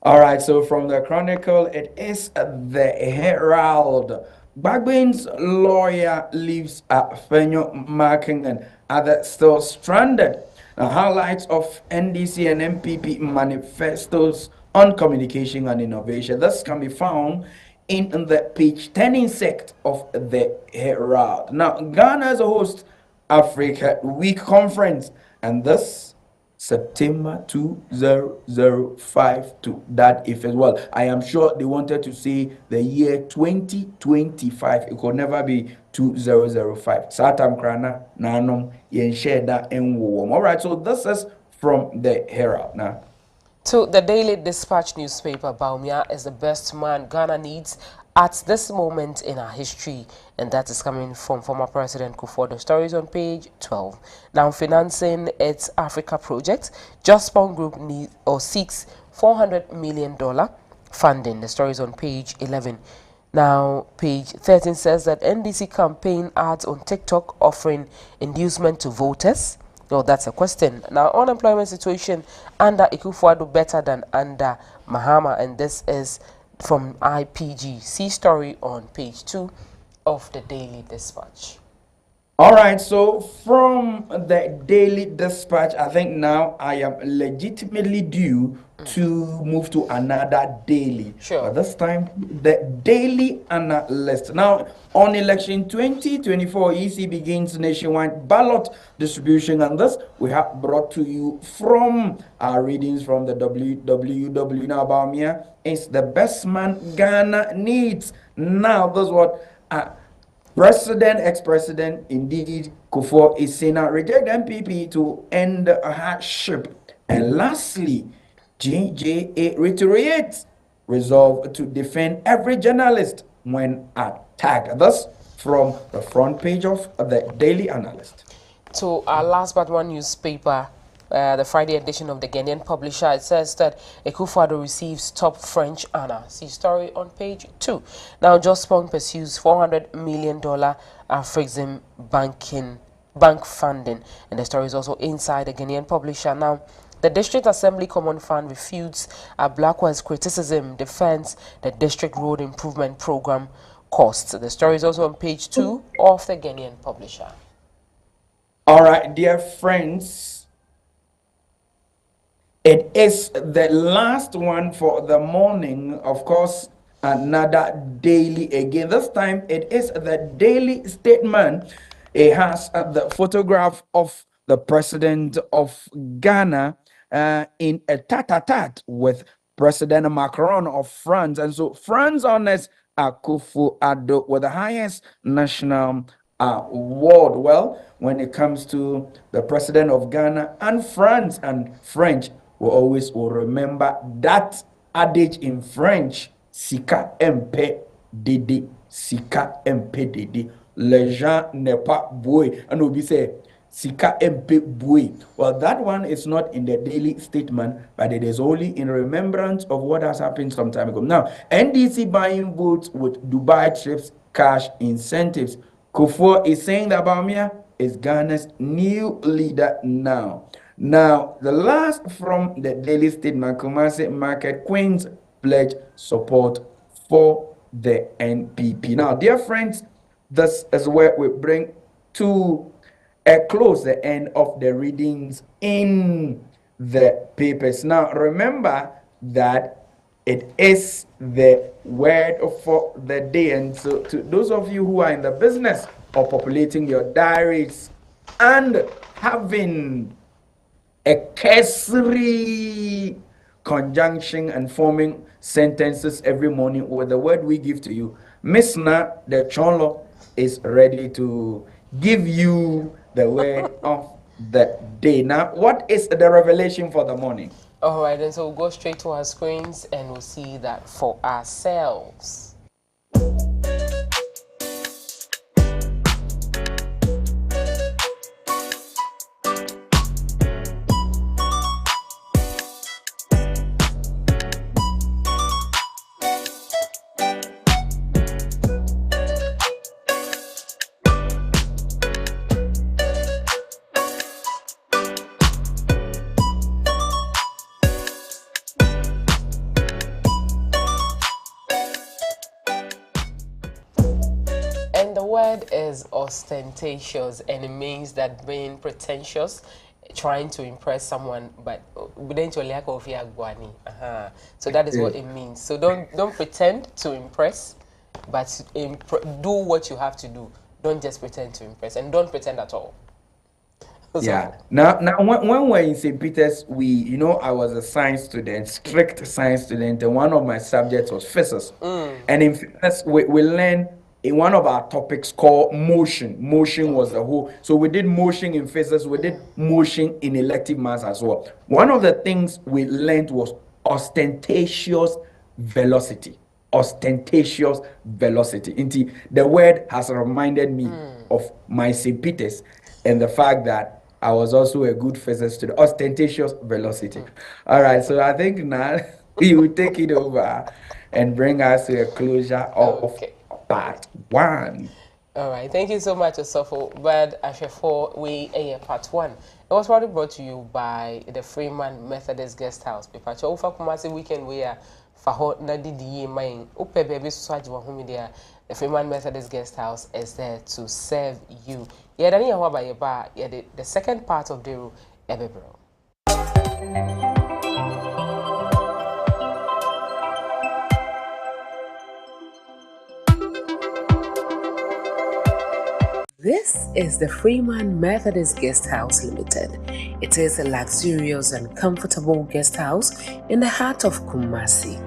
All right, so from the Chronicle, it is the Herald. Bagbin's lawyer leaves Fenyo Marking and others still stranded. Highlights of NDC and MPP manifestos on communication and innovation. This can be found in the page 10 insect of the Herald. Now, Ghana is a host Africa Week Conference, and this September 2005 to that if as well. I am sure they wanted to say the year 2025. It could never be 2005. Satam krana nanom yen share that en wo. All right, so this is from the Herald now. To the Daily Dispatch newspaper, Baumia is the best man Ghana needs at this moment in our history, and that is coming from former President 𝗏𝗏𝗘. The story is on page 12. Now, financing its Africa project, 𝗟𝗏𝗏𝗏 Group seeks $400 million funding. The story is on page 11. Now, page 13 says that NDC campaign ads on TikTok offering inducement to voters. No, that's a question. Now, unemployment situation under Akufo-Addo better than under Mahama, and this is from IPG. See story on page 2 of the Daily Dispatch. All right, so from the Daily Dispatch, I think now I am legitimately due to move to another daily. Sure. But this time, the Daily Analyst. Now, on election 2024, EC begins nationwide ballot distribution, and this we have brought to you from our readings from the WWW. Now, Baumia is the best man Ghana needs. Now, this is what President, ex-president, indeed, 𝗏𝗏𝗘 is saying now reject MPP to end hardship. And lastly, JJA reiterates resolve to defend every journalist when attacked. Thus, from the front page of the Daily Analyst. To our last but one newspaper, the Friday edition of the Ghanaian Publisher, it says that Akufo-Addo receives top French honor. See story on page 2. Now, 𝗟𝗏𝗏𝗏 pursues $400 million Afrexim bank funding, and the story is also inside the Ghanaian Publisher. Now, the District Assembly Common Fund refutes Blackwell's criticism, defends the District Road Improvement Program costs. The story is also on page 2 of the Ghanaian Publisher. All right, dear friends, It is the last one for the morning. Of course, another daily again. This time it is the daily statement. It has the photograph of the president of Ghana in a tete-a-tete with President Macron of France. And so France honors Akufo-Addo with the highest national award. Well, when it comes to the president of Ghana and France and French, we always will remember that adage in French, Sika MP Didi, Sika MP Didi. Les gens n'est pas boué. And we'll be say, Sika MP boué. Well, that one is not in the daily statement, but it is only in remembrance of what has happened some time ago. Now, NDC buying votes with Dubai trips, cash incentives. Kufuor is saying that Bawumia is Ghana's new leader now. Now, the last from the daily statement, Kumasi Market Queens pledge support for the NPP. Now, dear friends, this is where we bring to a close the end of the readings in the papers. Now, remember that it is the word for the day. And so, to those of you who are in the business of populating your diaries and having a cursory conjunction and forming sentences every morning with the word we give to you, Miss Na, the Chonlo, is ready to give you the word of the day. Now, what is the revelation for the morning? All right, and so we'll go straight to our screens and we'll see that for ourselves. And the word is ostentatious, and it means that being pretentious, trying to impress someone, but so that is what it means. So don't pretend to impress, but do what you have to do. Don't just pretend to impress, and don't pretend at all. So, yeah. Now when we're in St. Peter's, I was a science student, strict science student, and one of my subjects was physics. And in physics, we learned in one of our topics called motion. Motion was the whole. So we did motion in physics, we did motion in elective maths as well. One of the things we learned was ostentatious velocity. Ostentatious velocity. Indeed, the word has reminded me of my St. Peter's and the fact that I was also a good physics student. Ostentatious velocity. All right, so I think now you will take it over and bring us to a closure of part 1. All right, thank you so much, Osofo. But for we part 1. It was probably brought to you by the Freeman Methodist Guest House. People Ufa Kumasi weekend we are for Nadi di mine. Upe baby Swaji Wahumidia. The Freeman Methodist Guest House is there to serve you. Yeah, Dani Yahwaba Yaba. Yeah, the second part of the Ebebro. This is the Freeman Methodist Guest House Limited. It is a luxurious and comfortable guest house in the heart of Kumasi.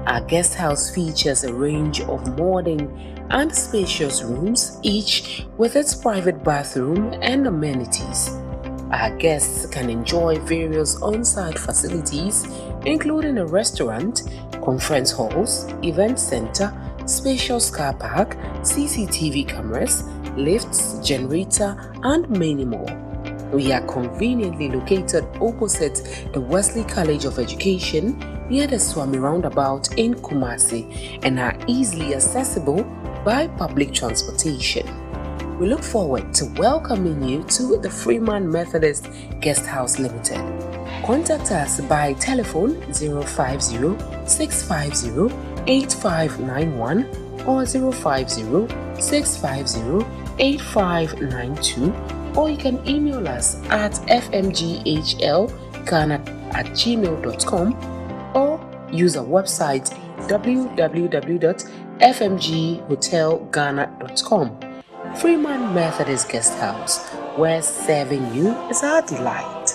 Our guest house features a range of modern and spacious rooms, each with its private bathroom and amenities. Our guests can enjoy various on-site facilities, including a restaurant, conference halls, event center, spacious car park, CCTV cameras, lifts, generator, and many more. We are conveniently located opposite the Wesley College of Education near the Swami Roundabout in Kumasi and are easily accessible by public transportation. We look forward to welcoming you to the Freeman Methodist Guest House Limited. Contact us by telephone 050-650-8591 or 050-650-8592, or you can email us at fmghlghana @gmail.com or use our website www.fmghotelghana.com. Freeman Methodist Guest House, where serving you is our delight.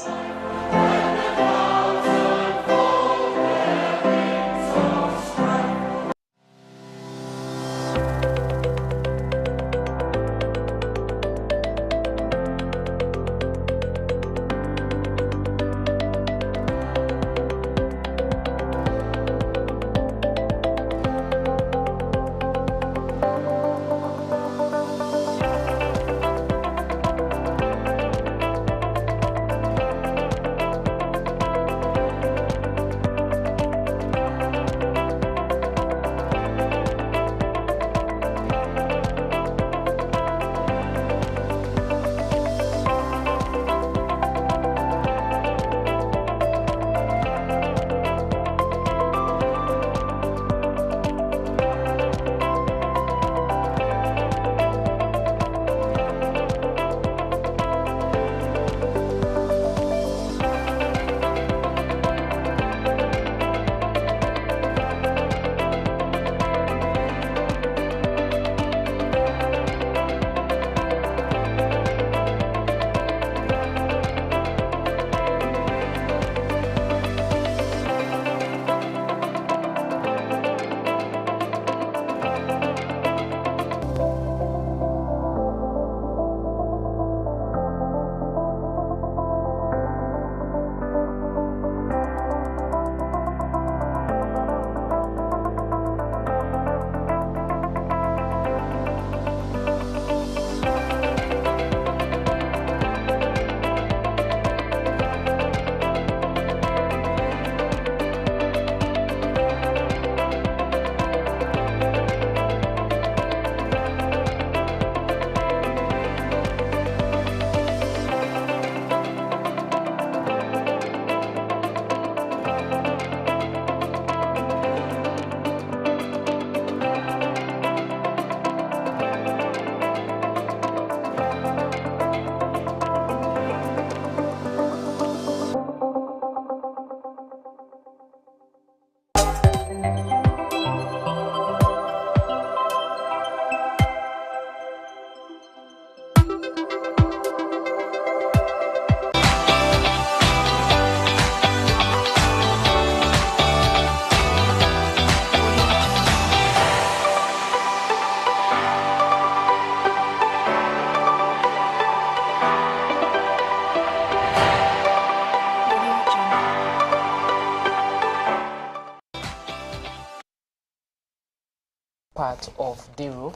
Part of Dero.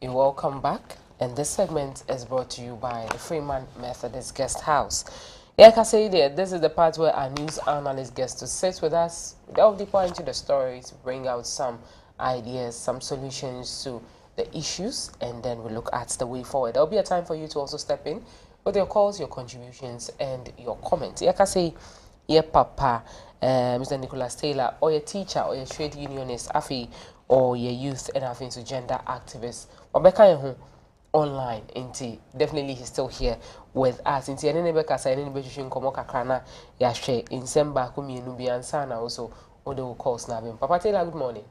You're welcome back, and this segment is brought to you by the Freeman Methodist Guest House. Like I say there, this is the part where our news analyst gets to sit with us, delve deeper into the stories, bring out some ideas, some solutions to the issues, and then we look at the way forward. There'll be a time for you to also step in with your calls, your contributions, and your comments. Like I say, yeah, Papa, Mr. Nicholas Taylor, or your teacher, or your trade unionist, Afi, or your youth and having to gender activists. Obeka online, inti definitely he's still here with us. Inti any beka say any betushin komo kakrana ya share in semba kumi nubi ansana also odo calls na bim. Papa Taylor, good morning.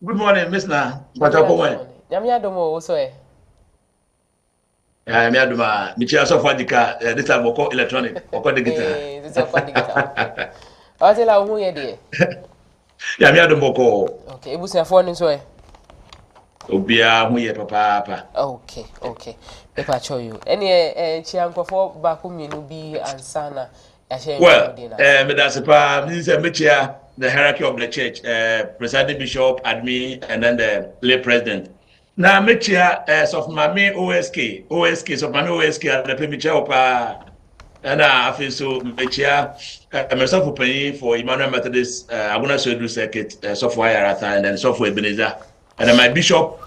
Good morning, Miss Na. Nyamia domo also eh. Yeah, me aduma. Mi chia so Adzika. This time oko electronic, oko digital. This is oko digital. Papa Taylor, who ye dey? Yeah, me aduma oko. Okay, ebusia phone so eh. Obia hu ye papa. Okay. Pepa show you. Any chia nkofo ba kumi nubi ansana ya share. Well, me that's pa. Me say me chia the hierarchy of the church, presiding bishop, admin, and then the lay president. Now, me chia of my main OSK, so my OSK at the Pemicha Opa, and I feel so me chia myself opening for Emmanuel Methodist, I'm gonna show you circuit, software Arata, and then software Ebenezer, and then my bishop,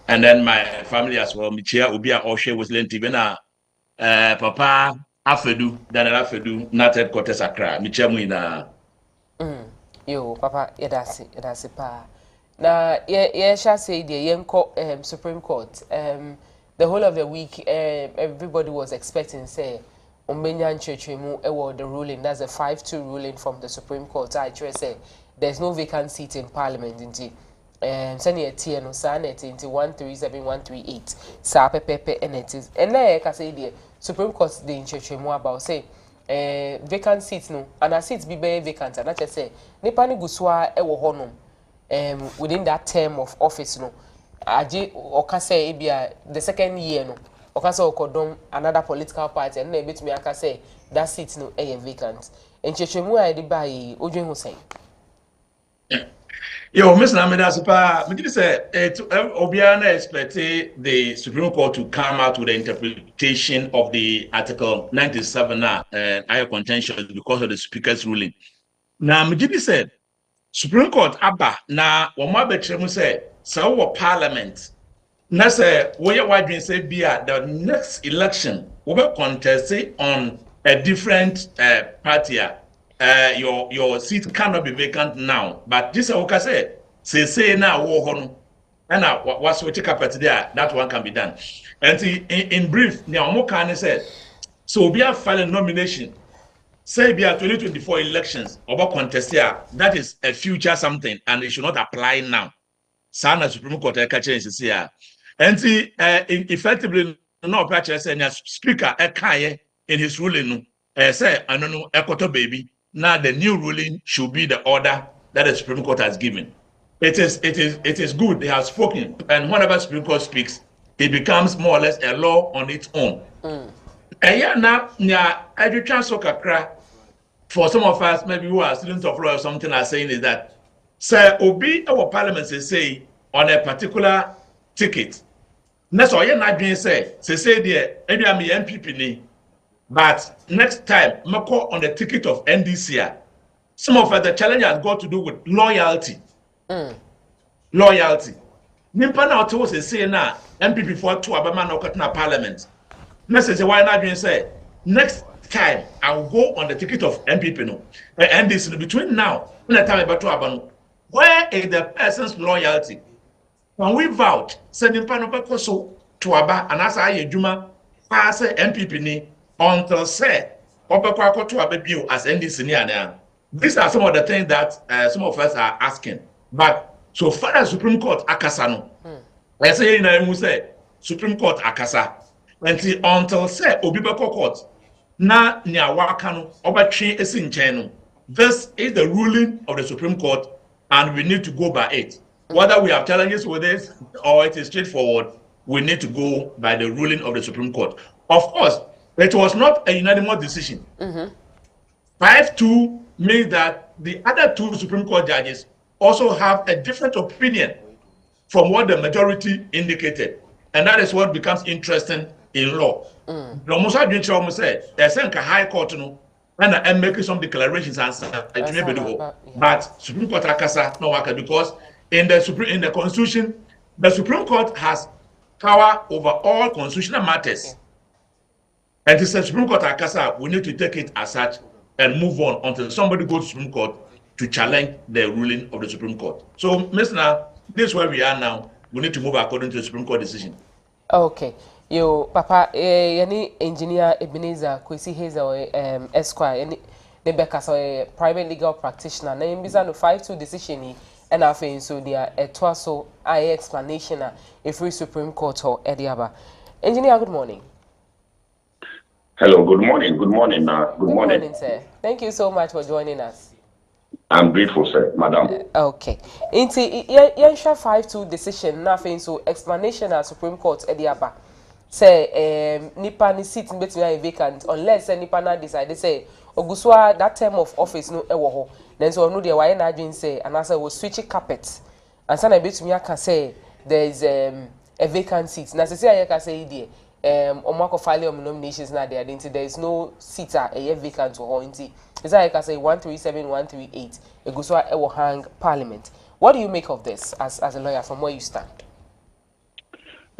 and then my family as well. Me chia Ubia Oshe was lenti bena, Papa Afedu, Daniel Afedu, not headquarters Accra. Me chia muina. Yo, Papa, that's pa. Now, shall say the Yenko Supreme Court. The whole of the week, everybody was expecting, say, Ombenya nchechemu ewo the ruling, that's a 5-2 ruling from the Supreme Court. I say there's no vacant seat in Parliament indeed. Senior T no sanet into 137-138 sa pepe and it is and like I say the Supreme Court the nchechemu about say vacant seats no and a seats be vacant and I just say nipa ni guswa ewo honom within that term of office no aje oka say ebia the second year no oka say okodom another political party and na ebetumi aka say that seat no vacant nchechemu a de buy odwen ho say Yo, Miss Namida Supa, me say Obiana expect the Supreme Court to come out with the interpretation of the Article 97 now, higher contention because of the Speaker's ruling. Now, me say Supreme Court abba na wama betremu say so Parliament. Na say we are say bia the next election we will contest on a different party. Your seat cannot be vacant now, but this is what I say now war hono and what's what take up there that one can be done. And in brief, now can said so we are filing nomination. Say we are 2024 elections about contest here. That is a future something, and it should not apply now. Sana Supreme Court change this here, and effectively no pressure say speaker in his ruling say I don't know ekoto baby. Now the new ruling should be the order that the Supreme Court has given. It is good. They have spoken, and whenever Supreme Court speaks, it becomes more or less a law on its own. And yeah, now for some of us, maybe who are students of law or something, are saying is that say obi our parliament say on a particular ticket. That's all you're not being said. Say there, maybe I'm the MPP ni. But next time, Mako on the ticket of NDC, some of the challenge has got to do with loyalty. Loyalty. Nimpa na oto say na MPP for two abama na okatna parliament. Next say why not being say next time I will go on the ticket of MPP no. NDC between now and the time about two abano. Where is the person's loyalty? When we vouch, say nimpa no beko so to aba and as I juma pass MPP ni until say Obekwa to Abebio as NDC now. These are some of the things that some of us are asking. But so far as Supreme Court Akasano, I say in say Supreme Court Akasa. Until say Obibeko Court na Nyawakano Obachi Esin Cheno. This is the ruling of the Supreme Court, and we need to go by it. Whether we have challenges with it or it is straightforward, we need to go by the ruling of the Supreme Court. Of course, it was not a unanimous decision. 5-2 means that the other two Supreme Court judges also have a different opinion from what the majority indicated. And that is what becomes interesting in law. The almost said, there's a high court, and I'm making some declarations but Supreme Court Akasa no work because in the Constitution, the Supreme Court has power over all constitutional matters. And the Supreme Court Akasa, we need to take it as such and move on until somebody goes to Supreme Court to challenge the ruling of the Supreme Court. So, Mr. This is where we are now. We need to move according to the Supreme Court decision. Okay. Yo, Papa, any engineer Ebenezer 𝗦𝗍𝗲 Esquire, any Rebecca, so a private legal practitioner. Na imbiza no 5-2 decision and I think so there a twaso explanation if we Supreme Court or Ediaba. Engineer, good morning. Hello, good morning. Good morning. Good morning, sir. Thank you so much for joining us. I'm grateful, sir, madam. Okay. Inti yensha 5-2 decision nothing so explanation at Supreme Court Ediaba. Say nipa ni seat between vacant unless nipa na decide say oguswa that term of office no ewo ho. Then so no dey why na adwin say and I say we switch carpet. And sana between aka say there is a vacant seat. Na say I can say there omako file nominations na there there is no seat a vacant to hointi. Is that I can say 137-138 eguswa ewo hang parliament. What do you make of this as a lawyer from where you stand?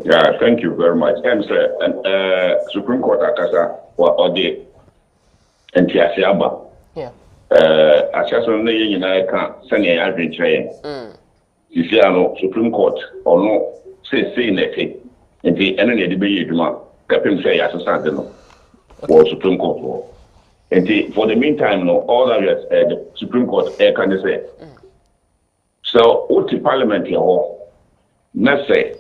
Yeah, thank you very much. And Supreme Court Akasa or the Entiasiaba. Yeah. Assessment na can send a advent train. You see, Supreme Court or no say in the and the enemy debate, Captain say, as a son. for Supreme Court for. And for the meantime, no, all that the Supreme Court can say. So, what the Parliament here, let's say,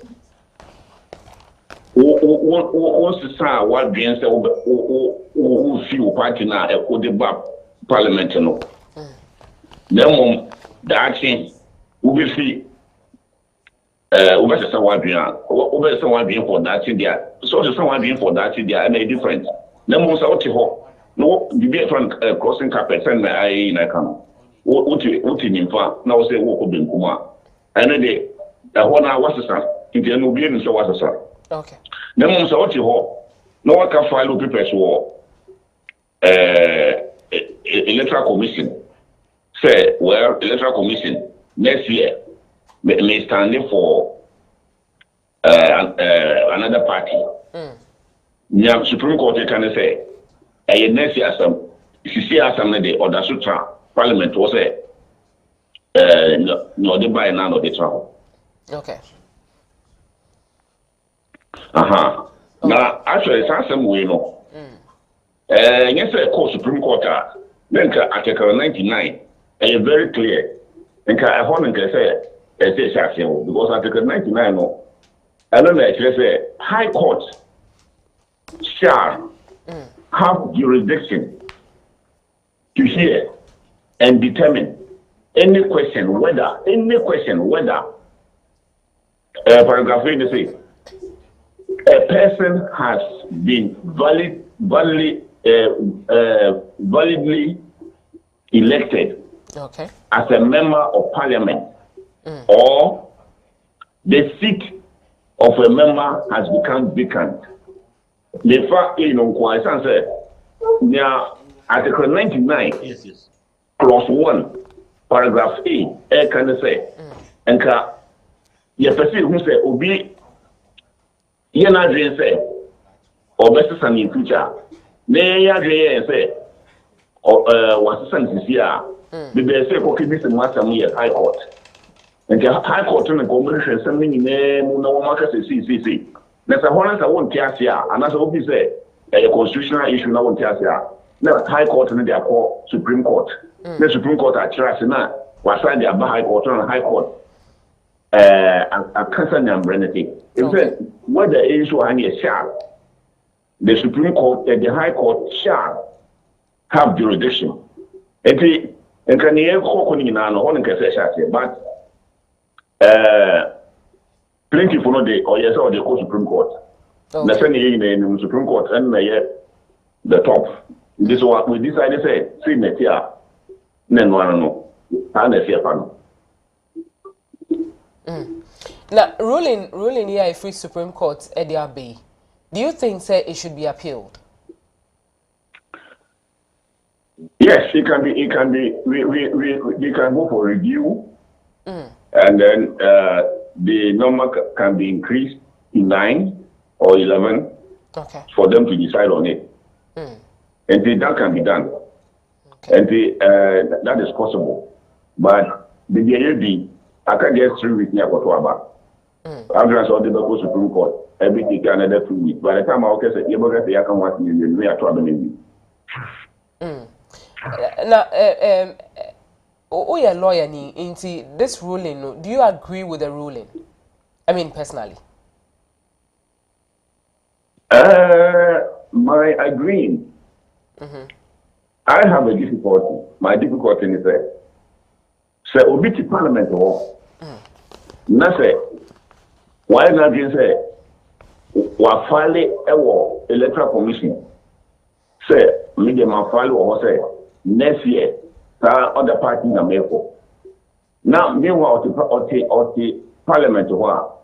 what's the sign? What being said, who feel party now? Who the Parliament, no. Then, the action will be free. Over someone being for that there. So, someone being for that there, and a difference. Then, most out of no, debate on crossing carpet, and I come. What in fact, now say, walk up in Kuma. And a day, that 1 hour was a son. If you know, so was a son. Okay. Then, most out of no one can file papers for electoral commission. Say, well, electoral commission next year may stand for another party. The Supreme Court can say, next year, some day or the Sutra Parliament was no, they buy none of the travel. Okay. Now, actually, it's some way, no. Yes, of course, Supreme Court, then Article 99, and very clear. And I want to say, because Article 99, no, I don't know, say, High Court shall have jurisdiction to hear and determine any question whether paragraph 3 say a person has been validly elected as a member of parliament or the seat of a member has become vacant. The fact is, now, Article 99, clause 1, paragraph A, can say, and your person who say, Obi, you're not doing say, or better than in future, nay, you're say, or what's the sense here? The say, okay, this is master me at High Court. And the High Court in the convention, something in no market, see. There's a whole I won't tell you, and that's what we say. A constitutional issue, no one tells you. Now, High Court and they are called Supreme Court. The Supreme Court are trusting now. Was signed the High Court and High Court. A concern and anything. If what the issue and a shall, the Supreme Court and the High Court shall have jurisdiction. And can you call in an on but plenty for no day or yes or the Supreme Court. The Supreme Court and the top. This is what we decided to say, see net here. Then one no. And a fair Now ruling here a free Supreme Court at the Abbey. Do you think say it should be appealed? Yes, it can be we can go for review. And then the number can be increased to 9 or 11 for them to decide on it. And that can be done. And that is possible. But the JLB, I can't get through with me about after I saw the Supreme Court, everything can another 2 weeks. By the time I say, you're going to come watch me, we are troubling you. Now, oh, you're a lawyer, into this ruling, do you agree with the ruling? I mean, personally. My agreeing. I have a difficulty. My difficulty is that, say, obiti parliament or nothing. Why not you say, wa file a electoral commission? Say, medium file or say, next year, other party in America. Now, meanwhile, the parliament or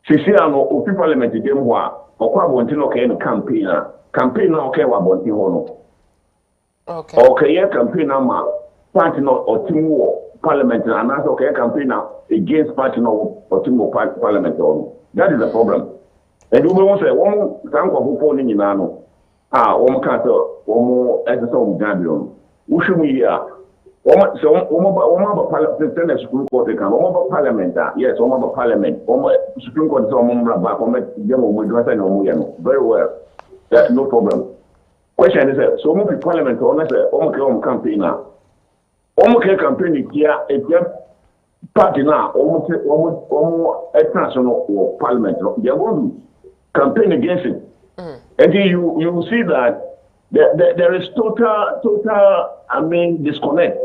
Siciano, or parliament in them who are, or Quabantino can campaign okay, Wabonti. Okay, campaign party or team parliament and another okay campaign against party or team parliament. That is the problem. And we won't say one thank you for in Nano. One can't one exercise Gabion. We should be here. So, parliament, Supreme Court, parliament, yes, parliament, Supreme Court is back, very well. That's no problem. Question is, so we parliament on us, campaign now. Campaign here, party now, almost a national parliament. They are going to campaign against it. And you see that there is total, disconnect.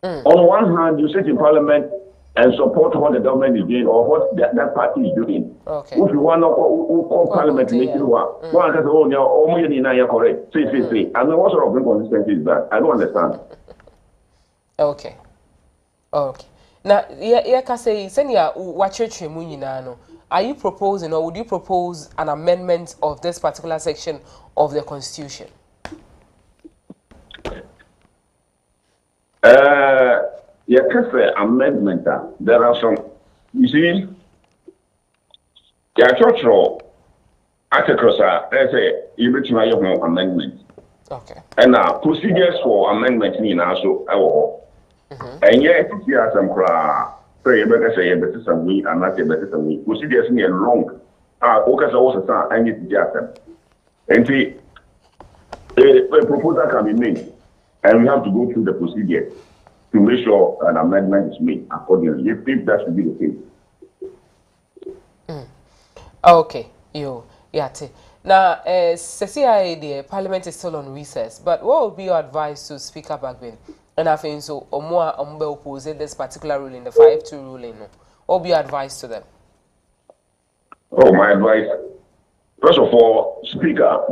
On one hand, you sit in parliament and support what the government is doing or what that party is doing. Okay. If you want to call parliament to make it work, one can say, oh, no, you're correct. See. I mean, what sort of inconsistency is that? I don't understand. Okay. Now, can say, senior, what church you are you proposing or would you propose an amendment of this particular section of the Constitution? Yeah, amendment. There are some, you see, the church articles are, there's a original amendment. Okay. And procedures for amendment in also, and yet, if you have some pray better say better some we and not better some we. Procedures in long. Okay, so also I need to get them. And see, a proposal can be made, and we have to go through the procedure to make sure an amendment is made accordingly. If that should be the case. Okay, now, the Parliament is still on recess, but what would be your advice to Speaker Bagbin? And I think so, or more oppose this particular ruling, the 5-2 ruling. What would be your advice to them? Oh, my advice. First of all, Speaker,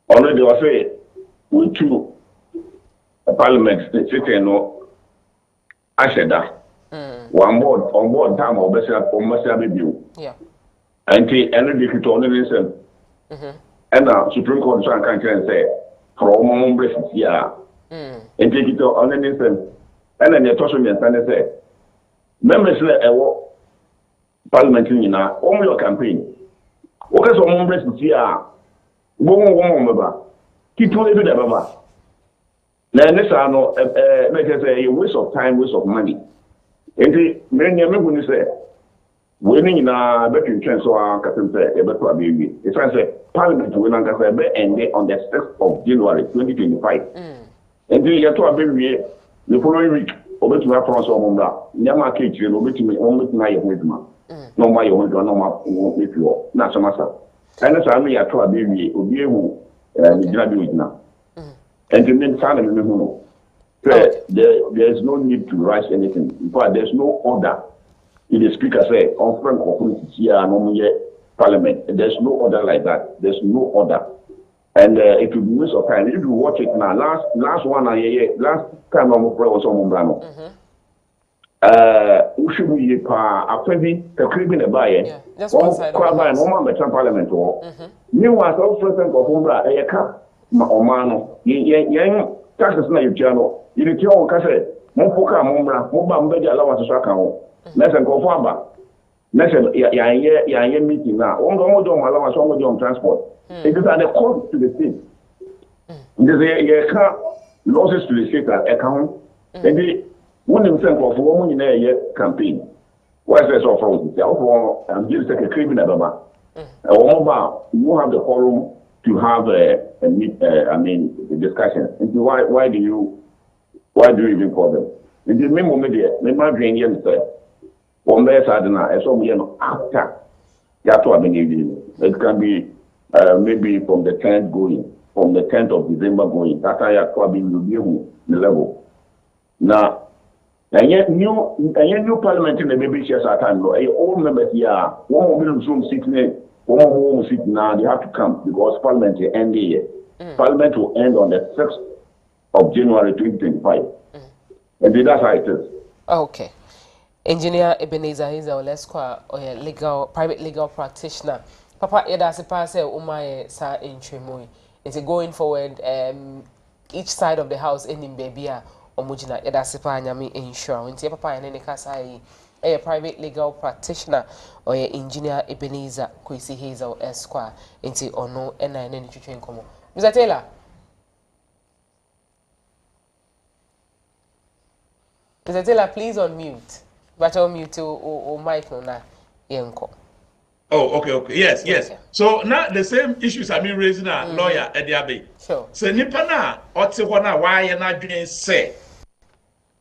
already I say, we two Parliament sitting I said that. On board time or better review. Yeah. And the energy to only listen. And Supreme Court can say, for all members here. And take it on an instant. And then you toss me and say, members let parliament in only your campaign. What is on members here? One keep to live ever. Then this are no, make us a waste of time, waste of money. And the many when you say, winning in a better chance or Captain say, a better baby. It's say, parliament will not have a end on the 6th of January 2025. And then you have to be the following week, over to have France or Mumba. Yama Kate, over to me, only my with ma. No, my own, no, my with you, not so much. And as I may have to be who graduate now. And the main family, there is no need to rush anything. In fact, there's no order. In the speaker say, on Frank of here, no parliament. There's no order like that. There's no order. And it will be waste of time. If you watch it now, last time I'm was on Mumbrano. We should be a cribbing a buyer. Just one side of the parliament. New was also president of Mumbra, a car, Omano, young taxes na you channel. You tell on Cassette, Mopoka Mumbra, Mumba, allowance to Sakao. Let's go for Next, yeah, meeting now. Only don't allow us on transport. It is at the cost to the state. There's a losses to the state account. And the one himself of woman in a campaign. Why is this offer? Therefore, I'm just like a criminal. You have the forum to have a discussion. And why do you even call them? And the memo media, the Madrid say, on their side now, as some after it can be maybe from the 10th going, from the 10th of December going. That I have probably review the level. Now, and yet new parliament in the baby shares at time. All members here, one will Zoom sitting, one will sit now. They have to come because parliament will end the year. Parliament will end on the 6th of January 2025. And that's how it is. Okay. Engineer Ebenezer 𝗟𝗡𝗏, private legal practitioner. Papa, that's a pass umaye sa intrimoy. It's going forward, each side of the house in Babia or Mujina, that's a panyami insurance. Papa and any casa a private legal practitioner or engineer Ebenezer 𝗟𝗡𝗏𝗏 into or no and any train come. Mr. Taylor. Mr. Taylor, please unmute. But I'll mute or mic no na yenko. Oh, okay. Yes. So now the same issues I mean raising a lawyer at the Abbey. Sure. So nipa na otiwana why na doing say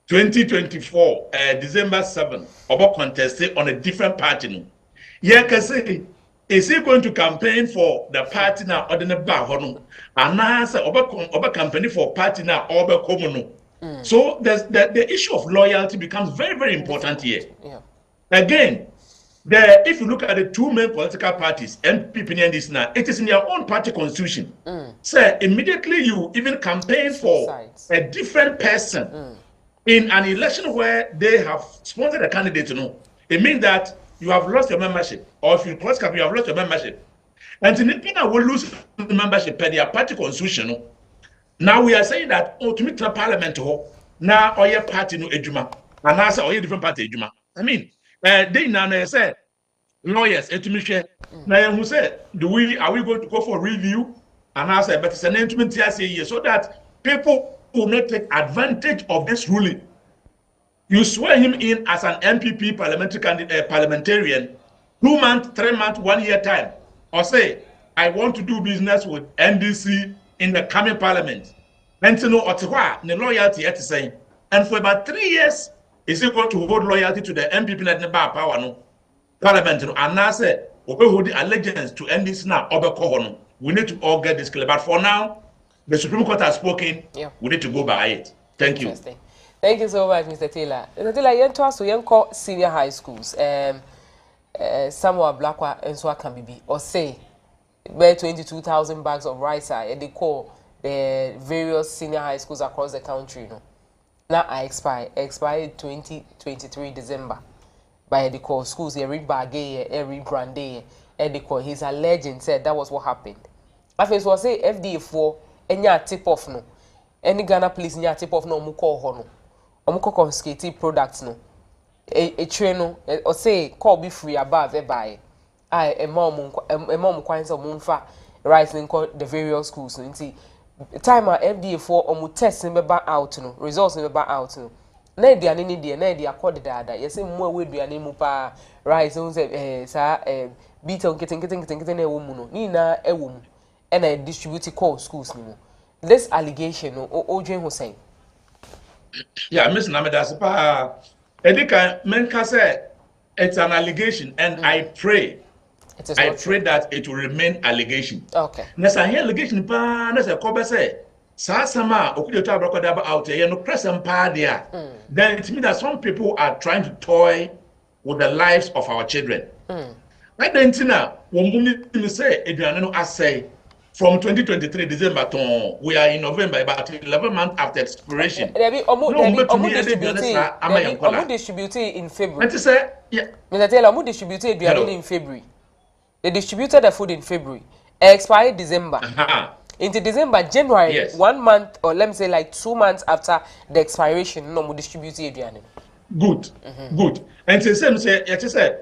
2024 December 7 about contesting on a different party. No. Yeah, can say is he going to campaign for the party now or the Bahono? And now say over campaigning for party now or the common. So the issue of loyalty becomes very, very important here. Yeah. Again, if you look at the two main political parties, NPP and this now, it is in your own party constitution. So immediately you even campaign for a different person in an election where they have sponsored a candidate. It means that you have lost your membership, or if you cross cap, you have lost your membership. And Nipina will lose the membership per their party constitution. Now we are saying that to meet the parliament now or your party no ejuma, and answer or your different party ejuma. I mean, they now say lawyers etumishe. Now who said are we going to go for review? And I said, but it's an instrument here so that people will not take advantage of this ruling. You swear him in as an MPP parliamentary candidate, parliamentarian, 2 months, 3 months, 1 year time, or say, I want to do business with NDC in the coming parliament. And to know Ottawa, the loyalty at the same. And for about 3 years, is he going to hold loyalty to the MPP that never power no parliament? And now say, we hold the allegiance to NDC now, we need to all get this clear. But for now, the Supreme Court has spoken. Yeah. We need to go by it. Thank you. Thank you so much, Mr. Taylor. Mr. Taylor, you to us to senior high schools. Somewhere Blackwa and so can be or say where 22,000 bags of rice are and they call the various senior high schools across the country. You know. Now I expired 2023 December. By the call schools every bagay, every brand day, and they call he's a legend said that was what happened. I first was say FDA for any tip off no. Any Ghana police nya tip off no muko ho no. Omuko confiscated products no. A train no or say call be free above e buy. A mom kwans of mumfa rising the various schools no. Time FDA for omu test member out no. Results member out no. Na eduane ni de na de akode dada yesi mo we eduane mu pa rice on say sa beat on keten na ewo mu no ni na ewo mu e na distribute call schools ni mu this allegation no Odwen Hussein. Yeah, Miss Nameda pa Adzika menka say it's an allegation and I pray that it will remain allegation. Okay. Na sa allegation pa na say ko be say Sasama, Okudoto Abrokodaba out here, no present padia. Then it means that some people are trying to toy with the lives of our children. Like the Antina, when say, Adriano, I say, from 2023 December to we are in November, about 11 months after expiration. Distributed in February. And to say, yeah. Mr. Taylor, distributed in February. They distributed the food in February. Expired December. Into December, January, yes. 1 month, or let me say like 2 months after the expiration, no more distributed. Good, good. And to say,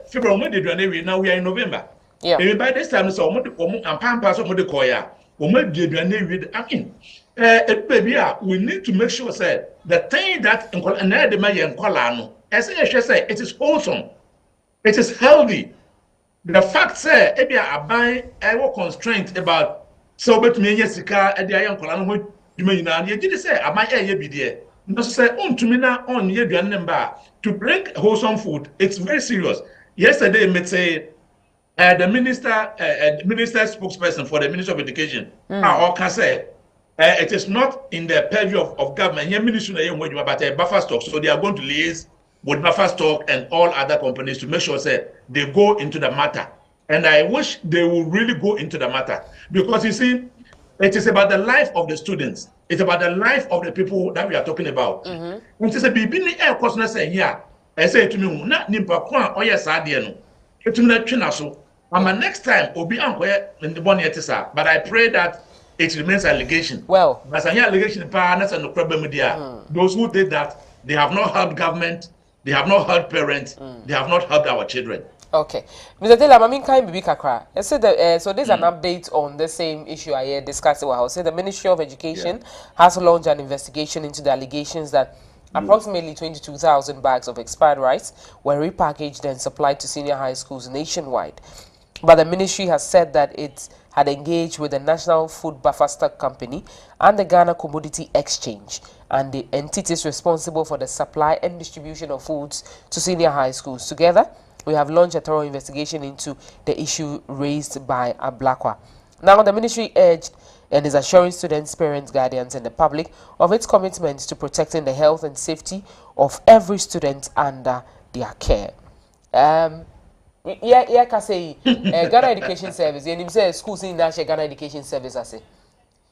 February, now we are in November. Yeah. And by this time, so and Pampas of the Koya, I mean, baby, we need to make sure, say, the thing that in Colano, as I say, it is wholesome, it is healthy. The fact, say, I buy our constraint about. So, but me, Jessica, at the young Colano, you may now, you did say, I might be there. No, say, on to me now, on your number to bring wholesome food. It's very serious. Yesterday, let's say, the minister spokesperson for the Ministry of Education, or can say, it is not in the purview of government. Here, ministry, but a buffer stock. So, they are going to liaise with buffer stock and all other companies to make sure, say, they go into the matter. And I wish they will really go into the matter. Because you see, it is about the life of the students. It's about the life of the people that we are talking about. And it is a bibini air cosness here. I say to me, not nimpa kwan or yes, adiano. It's not trinaso. And my next time will be unquare in the one yetisa. But I pray that it remains allegation. Well, but an allegation partners and the problem media. Those who did that, they have not helped government, they have not helped parents, they have not helped our children. Okay, Mr. Taylor, I mean, kind of kakra. I said that so there's an update on the same issue I here discussed. I said the Ministry of Education has launched an investigation into the allegations that approximately 22,000 bags of expired rice were repackaged and supplied to senior high schools nationwide. But the ministry has said that it had engaged with the National Food Buffer Stock Company and the Ghana Commodity Exchange and the entities responsible for the supply and distribution of foods to senior high schools. Together, we have launched a thorough investigation into the issue raised by 𝗟𝗡𝗏. Now, the ministry urged and is assuring students, parents, guardians, and the public of its commitment to protecting the health and safety of every student under their care. Yeah, can say Ghana Education Service. And say schools in National Ghana Education Service. I say,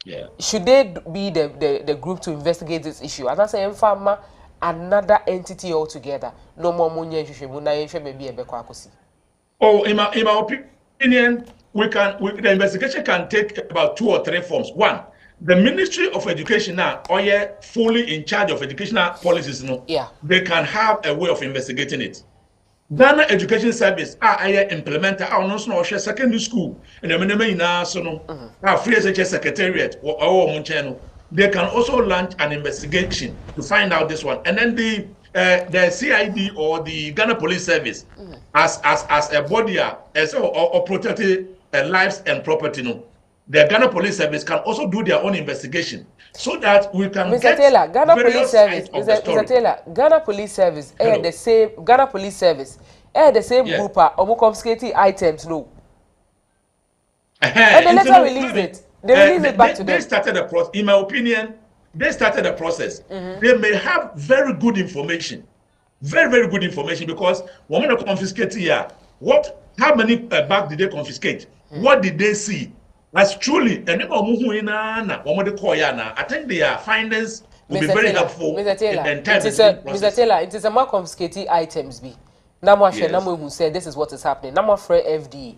yeah. Should they be the group to investigate this issue? And I say, farmer another entity altogether. No more money. Maybe a Quarcoo. Oh, in my opinion, the investigation can take about 2 or 3 forms. One, the Ministry of Education now, or fully in charge of educational policies, they can have a way of investigating it. Ghana Education Service, implementer, no secondary school, and the free SHS secretariat or they can also launch an investigation to find out this one, and then the CID or the Ghana Police Service, as a body, or protecting lives and property, the Ghana Police Service can also do their own investigation so that we can get Ghana Police Service. Mr. Taylor, Ghana Police Service, the same Ghana Police Service, the same group of confiscated items, no. And they later released it. They released it back to them. They started the process. In my opinion, they started the process. They may have very good information, very good information, because when they confiscate here, how many bags did they confiscate? What did they see? As truly, I think their findings will be very helpful. Mr. Taylor, it is a more confiscated items. Namu who said this is what is happening. Namu for FDA.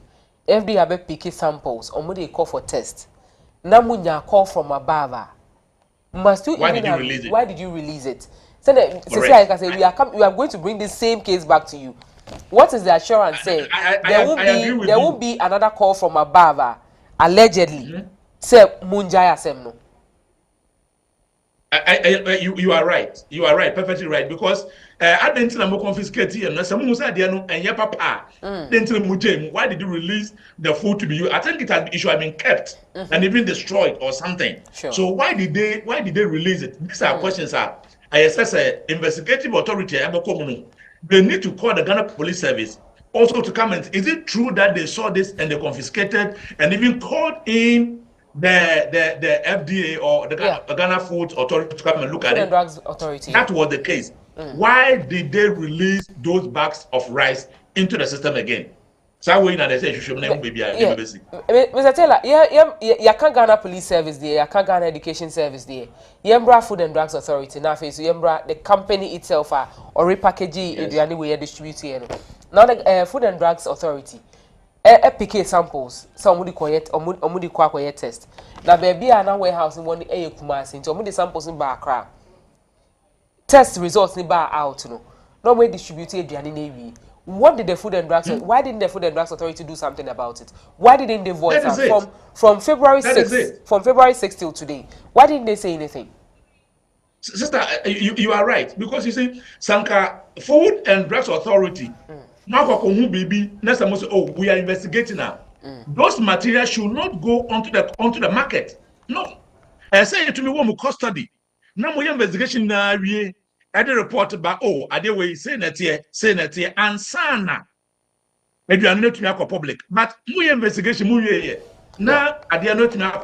FDA have picky samples. They call for test. Namu call from above. Must you why did you release it? Why did you release it? So I can say we are going to bring this same case back to you. What is the assurance saying? There won't be another call from above. Allegedly, say Munjaya Semno. You are right. You are right, perfectly right. Because I didn't know confiscate and some Musa Diano and Yapapa. Why did you release the food to be used? I think it should have been kept and even destroyed or something. Sure. So why did they release it? These are questions. I assess an investigative authority. They need to call the Ghana Police Service also to comment. Is it true that they saw this and they confiscated and even called in the FDA or the Ghana Food Authority to come and look at it? Drugs Authority. That was the case. Why did they release those bags of rice into the system again? So we know they say you should name baby. Mr. Taylor, you can't Ghana Police Service there, you can't Ghana Education Service there. Yembra Food and Drugs Authority now face Yembra the company itself or repackaging in the any way distributing. Now the Food and Drugs Authority, PK samples, somebody quiet or mudi quiet test. Now baby are now warehouse in one Kumasi into mudi samples in Bakra. Test results in bar out no way distributed the Navy. What did the Food and Drugs? Why didn't the Food and Drugs Authority do something about it? Why didn't they voice out from February 6th? From February 6th till today, why didn't they say anything? Sister, you are right, because you see, Sanka Food and Drugs Authority. We are investigating now. Those materials should not go onto the market. No, I say to me, one custody. Now we investigation now. I did report about I did way say that here, and sana. Maybe I'm not to make public, but we investigation here. Now I did not to make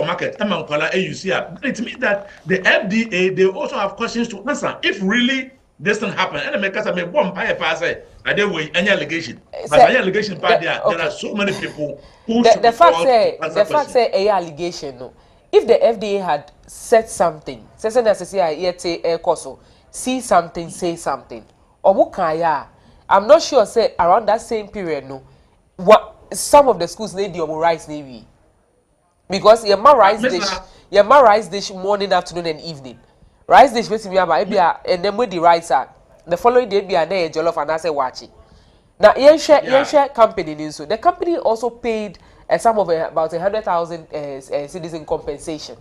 market. I'm on color AUC. It means that the FDA they also have questions to answer if really this thing happen. And make us a bomb pie pass. I did way any allegation. But any allegation part there are so many people who the fact say a allegation no. If the FDA had said something, see something, say something. I'm not sure, say, around that same period, no, what some of the schools need the rice navy. Because you rice dish morning, afternoon, and evening. Rice dish, and then with the rice are the following day, be a day, jollof, and I say, watch it. Now, you share company, so the company also paid a sum of about 100,000 citizen compensation.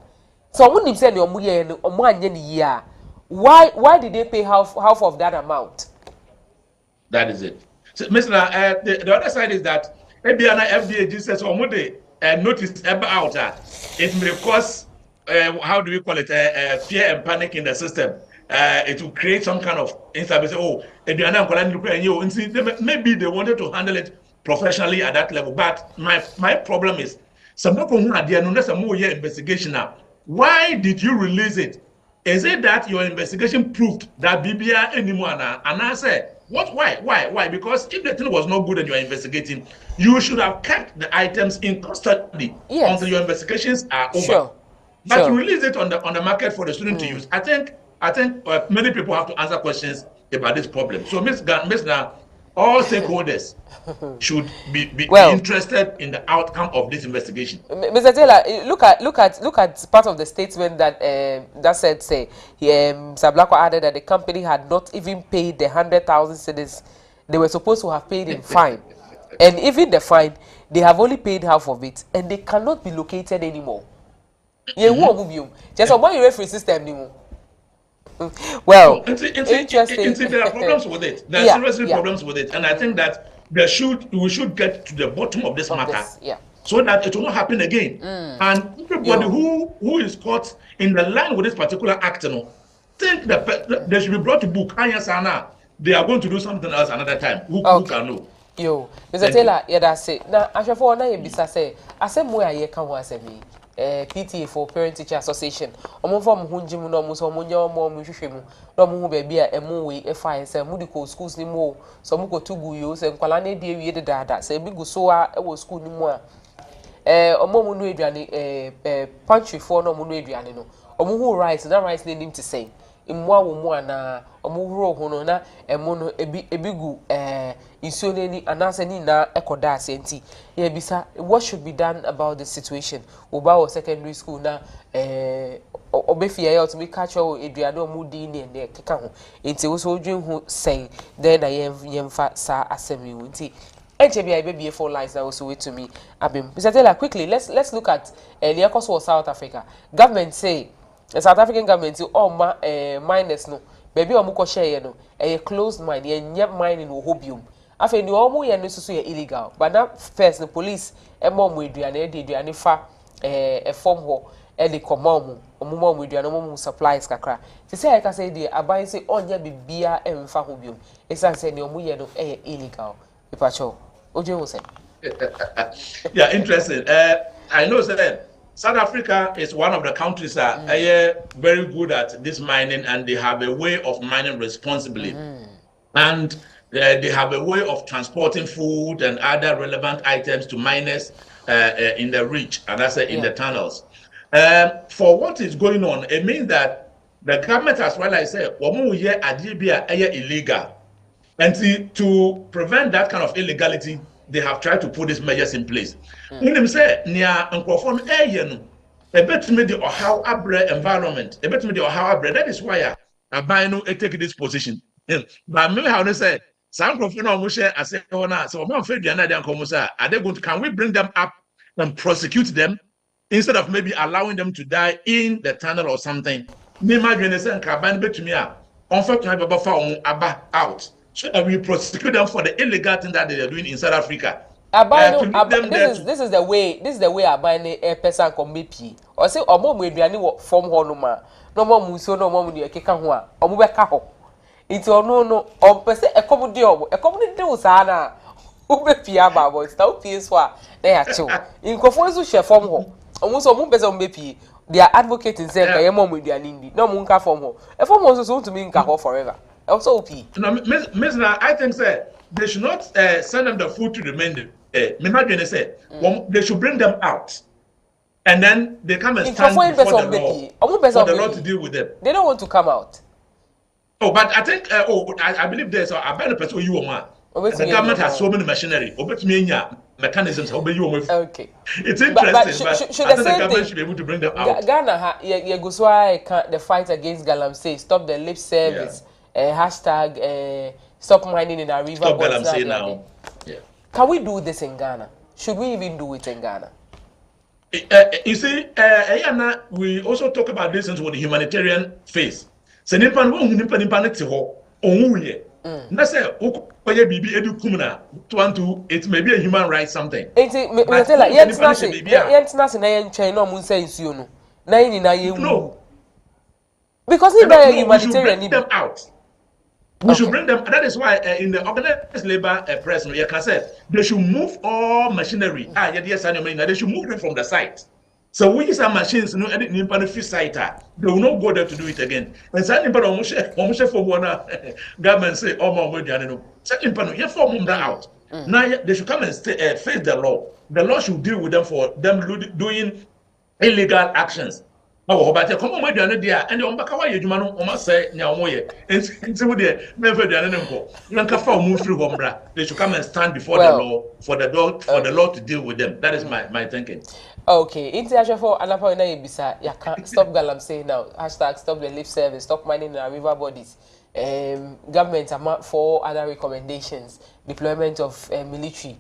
So I wouldn't say year. Why did they pay half of that amount? That is it. So, Mr. The other side is that maybe an FDA just says, "Oh, notice ever out it may cause how do we call it fear and panic in the system. It will create some kind of instability. Oh, maybe they wanted to handle it professionally at that level. But my problem is, some people who are there, unless a more investigation now. Why did you release it? Is it that your investigation proved that BBI anymore now? And I said, what? Why? Because if the thing was not good and you are investigating, you should have kept the items in custody until your investigations are over. Sure. But to release it on the market for the student to use, I think many people have to answer questions about this problem. So, Ms. Now, all stakeholders should be interested in the outcome of this investigation. Mr. Taylor, look at part of the statement that that said, Mr. Blackwell added that the company had not even paid the 100,000 cedis they were supposed to have paid in fine, and even the fine they have only paid half of it, and they cannot be located anymore. Just a referee system anymore. Well, interesting. There are problems with it. There are seriously problems with it, and I think that we should get to the bottom of this matter, so that it will not happen again. And everybody who is caught in the line with this particular act, think that they should be brought to book. They are going to do something else another time. Who can know? Yo, Mr. Taylor, that's it. Now, I shall for now. Say, I say more. I can was me. PTA for Parent Teacher Association. Omo form hunjimu no muso omo mo hwehwemu. No mo baby a emu we efa say medical schools ni mo so mo ko tugu yo say nkwala na die wie dada say bi gu so a e wo school ni mo a omo mu no aduane pantry for no mo no aduane no. Omo hu rice na rice na nim to say. Imwa wo mu ana omo huro ho no na emu no ebi gu isuo ni anase ni na ekoda asenti ye bisa what should be done about the situation oba o secondary school na obefia ya to be catch o eduane omu di ni ne keka ho enti wo so odwen hu say then na yemfa sa assembly nti HBI baby for lines now so wait to me abim Mr. Taylor quickly let's look at the cost of South Africa government say the South African government minus no baby omu ko share no closed mine ye mine in hobium afa ni omu ye no so illegal but now first the police mom eduane fa form ho the common omu eduane omu supplies kakra se say I can say the abai say onya bibia emfa hobium esan say ni omu ye no illegal ipacho oje say yeah interesting I know that South Africa is one of the countries that are very good at this mining, and they have a way of mining responsibly. And they have a way of transporting food and other relevant items to miners in the reach, and that's in the tunnels. For what is going on, it means that the government, as well as I say, illegal. And to prevent that kind of illegality, they have tried to put these measures in place. When them say near unconform a bit me the how abre environment, a bit me the how abre. That is why I buy no take this position. But maybe how they say some of I say oh na so I'm afraid they are not are they going to can we bring them up and prosecute them instead of maybe allowing them to die in the tunnel or something? Me imagine say can bet me unfortunately aba out. So we prosecute them for the illegal thing that they are doing in South Africa. This is the way I buy a person come mepi. Or say omo mu eduane from ho no ma. No mo muso no mo mu de keka ho a. Omo be ka ho. Nti ono no o pese ekomu de obo. Ekomu de wo sa na. Wo be pia ba boy. Sta wo pie so a na ya chew. Inkofo so hwe from ho. Omo so omo pese omo be pie. They are advocating say ka ye mo mu eduane ndi. No mo nka from ho. E from ho so to me nka ho forever. Also OP. No, Miss I think say they should not send them the food to remain there. They should bring them out, and then they come and stand before the law to deal with them. They don't want to come out. Oh, but I think I believe there's a better person you want. The government has so many machinery. Mechanisms. Okay. It's interesting, but I think the government should be able to bring them out. Ghana, the fight against Galamsey, stop the lip service, hashtag stop mining in our river. Stop Galamsey now. Yeah. Can we do this in Ghana? Should we even do it in Ghana? You see, we also talk about this with the humanitarian phase. So, Let's say, BB Edu Kumna, it may be a human right something. It's like, yes, nothing, no moon says you know. No. Because we should bring them out. We should bring them. That is why in the organized labor press, you can say they should move all machinery. They should move them from the site. So we use our machines, no, and in the site, they will not go there to do it again. And certain people almost for one government say, "Oh, my God, certain people you form them out." Now they should come and face the law. The law should deal with them for them doing illegal actions. Oh, but come on, my dear, and your Bakawa, you man, almost say, Nyamoye, and so there, never done anything. Lankafa move through Hombra. They should come and stand before the law for the law to deal with them. That is my thinking. Okay, international for Anapa na Ibisa, you can't stop Galam saying now. Hashtag stop the lip service, stop mining our river bodies. Government are for other recommendations, deployment of military.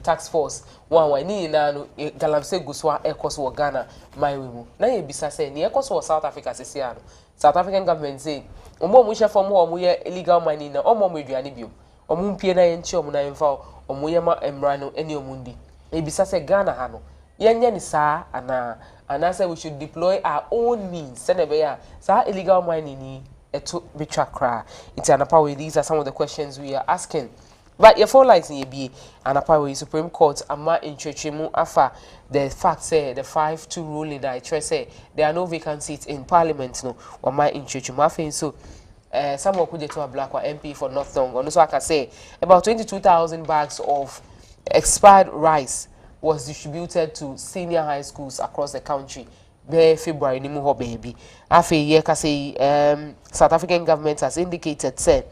Task force one ni na no galamse guswa ekoso Ghana my we na ye bisa say ni ekoso South Africa sesiano South African government say omo mu hye form omo ye illegal mining na omo mu aduane bio omo mpie na ye nchi omo na yemfa omo ye ma emra no ene omo ndi e bisa say Ghana ha no yenye ni saa ana say we should deploy our own means senebe ya saa illegal mining ni eto betwa kra it's anapa we these are some of the questions we are asking. But your phone lines in be and apparently Supreme Court ama in Churchimu afa the fact say the 5-2 ruling that I try say there are no vacant seats in Parliament no or my in Churchimu afa so someone could to a black or MP for North Long and so I can say about 22,000 bags of expired rice was distributed to senior high schools across the country. By February ni mu ho baby afa ye ka say South African government has indicated say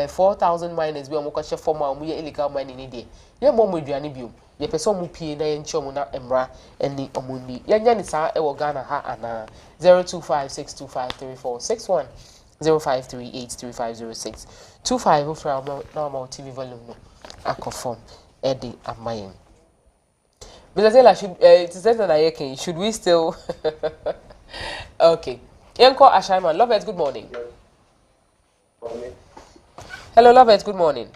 4,000 miners be omokoshe formal mu ye illegal mining ni de ye mo aduane biom ye pese omu pie na ye nche omu na emra eni omuni ye nya ni sa e wo Ghana ha ana 0256253461 05383506 25 ofra normal TV volume no akonform edi amayen Bizatela should it is that I can should we still okay Yanko Ashaiman love it good morning. Hello, Lovett. Good morning.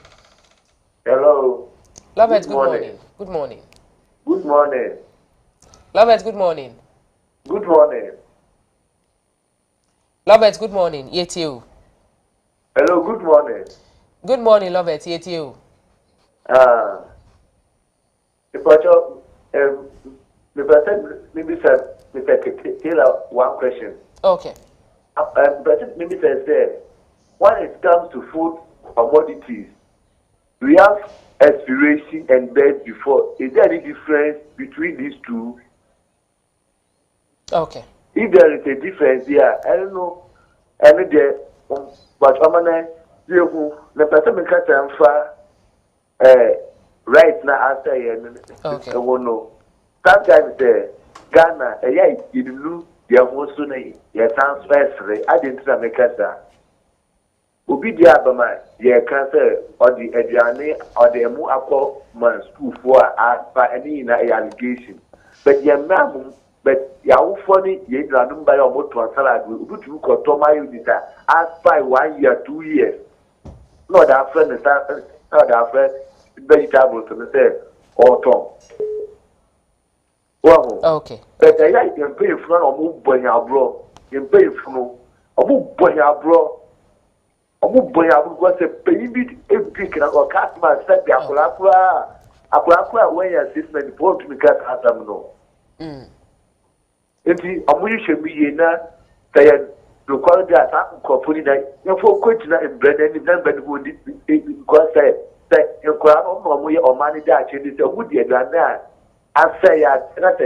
Hello. Lovett. Good morning. Good morning. Good morning. Lovett. Good morning. Good morning. Lovett. Good morning. Yet you. Hello. Good morning. Good morning, Lovett. Yet you. The person maybe said, Mr. one question. Okay. Maybe said, when it comes to food commodities, we have expiration and best before. Is there any difference between these two? Okay. If there is a difference here, I don't know. I know there, but I'm gonna the person may cut them far. Right now, after okay. I won't know. Sometimes Ghana, you know, they are also sounds very. I didn't make that. Obi dia bama ye kan say or the aduane or the emu akọ man school for aspa any na allegation but ye mam but ya wo for ni ye dranum ba your motor salad obi tu ko to my unit aspa 1 year 2 years no that friend is that friend vegetable to say autumn okay but ya you pay for no mo bonya bro you pay for no omo bonya bro Omu boya was a baby big or customer said the Akulakura when your system report to me cat Adam no. If the Amu should be in that the quality as I'm company that you for question and bread and then would because say you crowd or money that changes a wood than that. I say, I said,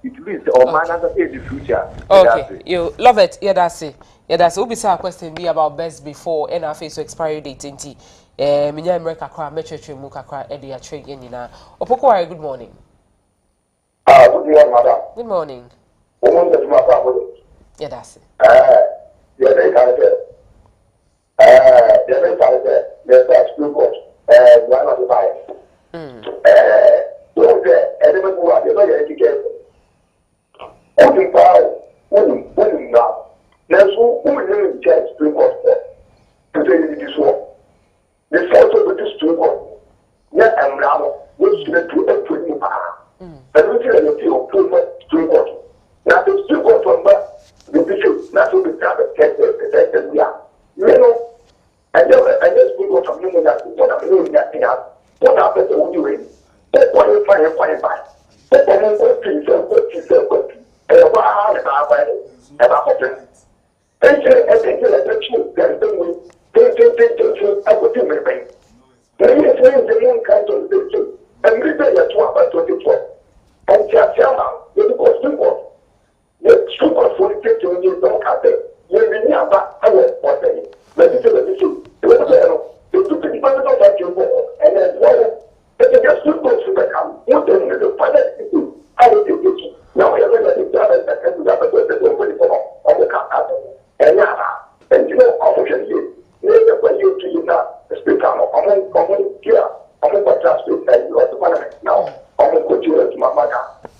it means or man in the future. Okay, you love it. Yeah, that's it. Yeah, that's will be some question be about best before and our face expiry date. Minya America cry, metro muka cry, Eddie a trade yenina. Opoko, good morning. Good morning, madam. Good morning. Yeah, that's it. Yeah, they got it. There's a school course. One of the five. Everyone who are the education. Only power, only now. There's who in church to cost. To say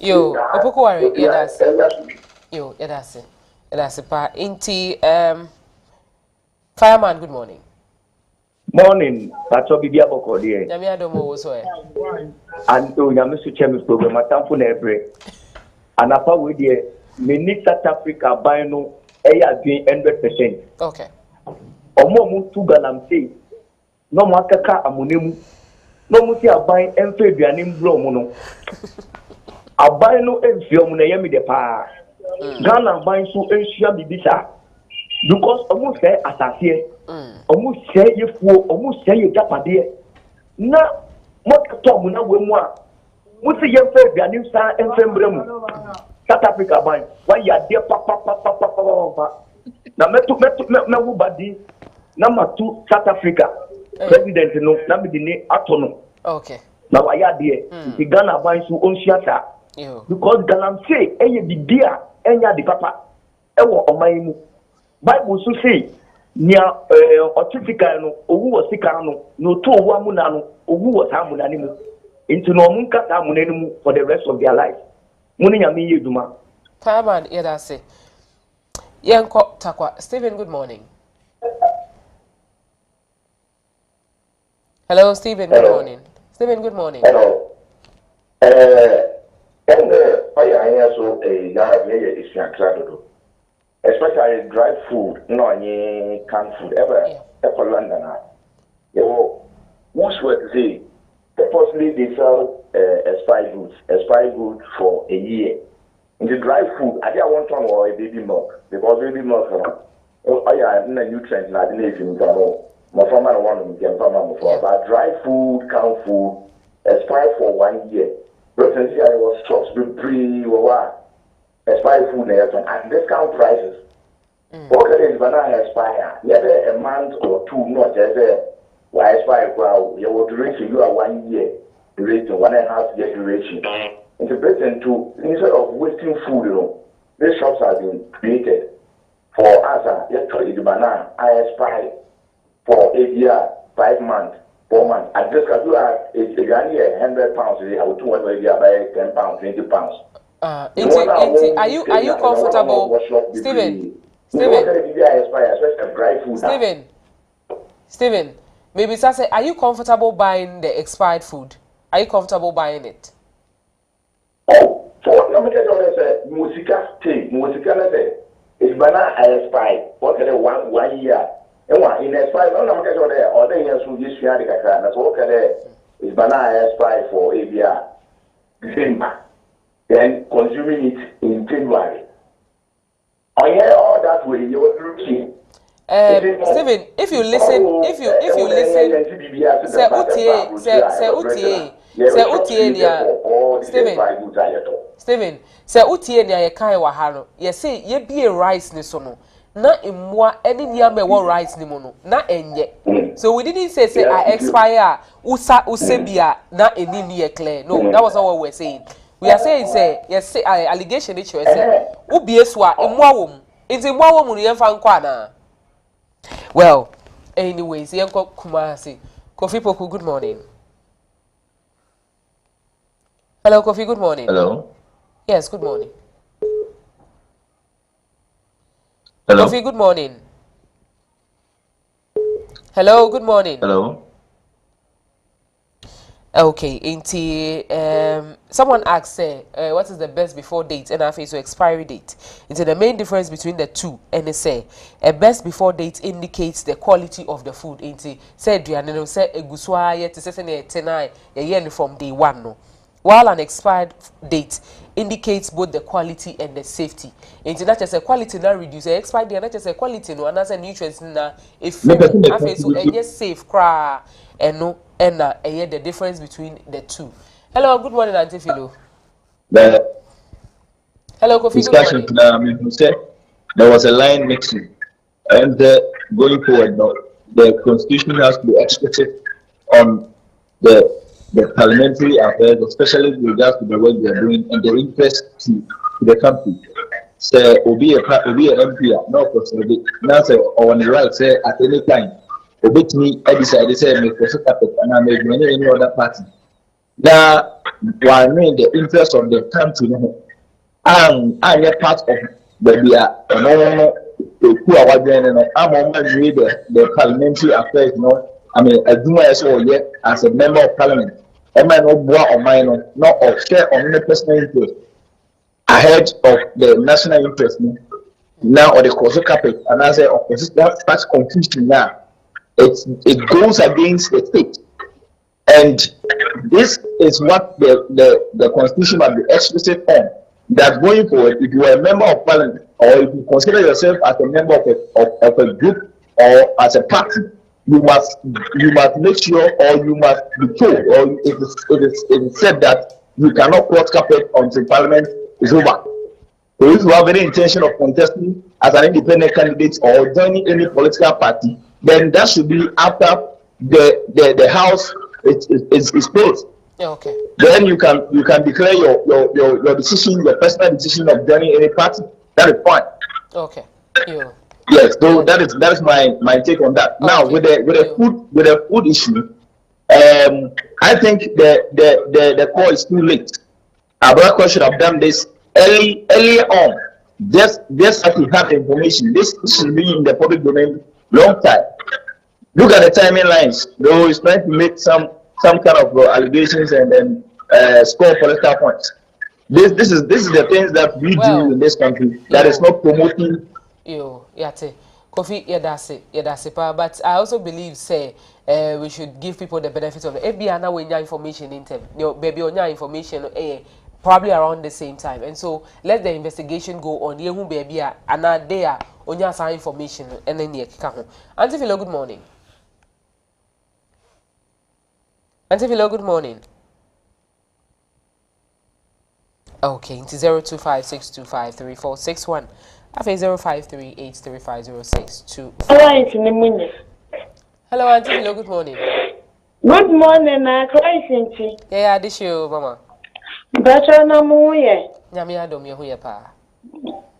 Yo, opoko ware, that's yo, that's it. That's it. Pa, inti fireman. Good morning. Morning, Pacho Bibia Boko dear. Yami Adomo was where. And to Yamisu Chemis program, a tampo nebre. And apa with the mini South Africa bino, aya being 100%. Okay. Omo tu galam say, no makaka amunimu, no musi a buying and fabianim blow mono. A bino and film Nayami de pa. Ghana buying so Asia Bibisa. Because almost say assassin. Almost say you fool, almost say you japade. Na what talk na we moi. What say you fair be new star and fembrem. South Africa by why you are there papa. Na me badi number 2 South Africa. President no na me di atono. Okay. Na why you there? The Ghana by so on shiata. Because Ghana say eye bibia enya di papa. Ewo omaimu. Bible so say nia otifika no owu wasika no no to owu amuna no owu wasamuna ni mu into no munka ta amuna ni mu for the rest of their life muni nyame yeduma Fireman yeda say yenko takwa. Stephen, good morning. Hello Stephen, good morning. Stephen, good morning. Hello. And fire I so ya is yakrado. Especially dry food, no any canned food ever for London. Most would say purposely they sell expired goods for a year. In the dry food, I don't want one or a baby milk because baby milk, I have no nutrients in the nation. My farmer one can farmer before, but dry food, canned food, expired for 1 year. But since I was shops pre expired food at discount prices. What is banana expire? Never a month or two, not as why expire. You will duration you are 1 year duration, 1.5 year duration. Into Britain too, instead of wasting food, these shops have been created for us. Actually, the banana I expire for a year, 5 months, 4 months. I just got you are £100. I will do one year by £10, £20. Are you comfortable, Steven, maybe say, are you comfortable buying the expired food? Are you comfortable buying it? Oh, so let me tell you 𝗟𝗜𝗙𝗘, it's banana expired. What can 1 year? And in expired, no, I'm getting there. Or they have some use here. That's what can it's banana expired for a year. December, then consuming it in January. I hear all that way. You were looking. Stephen, if you listen, say utie nia ye kan wa ha no ye say ye bie rice ni so no na emwa eni nia me wo rice ni mo no na enye so we didn't say I expire usa bia na eni ni ye clear. No, that was not what we were saying. We are saying say yes say allegation it say ubie so a emwa wo mu nti emwa wo mu no ye fa nkwa na. Well, anyways, Yanko Kumasi. Kofi Poku, good morning. Hello, Kofi, good morning. Hello. Yes, good morning. Hello. Kofi, good morning. Hello, good morning. Hello. Okay, someone asked, what is the best before date and after so expiry date? The main difference between the two, and they say a best before date indicates the quality of the food. Said you know say eguswa yet say tenai ye from day one no. While an expired date indicates both the quality and the safety. Not just a quality na reduce expired date, not just a quality no, and as a nutrients na if after so safe cra and no. And the difference between the two. Hello, good morning, Auntie Philo. Hello, Kofi. Discussion. There was a line mixing, and going forward, now the constitution has to be explicit on the parliamentary affairs, especially with regards to the work they are doing and the interest to the country. So, Obi a MP, no possibility. Now, say on the right, say at any time. Obit me, I decided to say, make a carpet and I made any other party. Now, I mean the interest of the country, and I am part of the who are doing, I'm on my way the parliamentary affairs, I mean, I do my as a member of parliament. Am I not more or mine, not of share on any personal interest ahead of the national interest now or the cause carpet, and as a opposition that's confusion now. It goes against the state. And this is what the constitution must be explicit on. That going forward, if you are a member of parliament, or if you consider yourself as a member of a group or as a party, you must make sure, or you must be told, or it is said that you cannot cross carpet until parliament is over. So if you have any intention of contesting as an independent candidate or joining any political party, then that should be after the house is closed. Okay. Then you can declare your decision, your personal decision of joining any party. That is fine. Okay. Yes, so that is my take on that. Okay. Now with the food issue, I think the call is too late. Abrako should have done this earlier on. Just as we have the information. This should be in the public domain long time. Look at the timing lines. Though he's trying to make some kind of allegations and then score political points. This is the things that we do in this country that is not promoting. Kofi yedase, but I also believe we should give people the benefit of the Ebiana when your information in them. Baby on your information probably around the same time, and so let the investigation go on. Yehu baby and there on your side information and then you come. Auntie Philo, good morning. Auntie Philo, good morning. Okay, it's 0256253461. Afe 05383506. Hello, Auntie Philo, good morning. Good morning, Vincent. Yeah, this you, Mama. Better na muye. Nyami adom ye huye pa.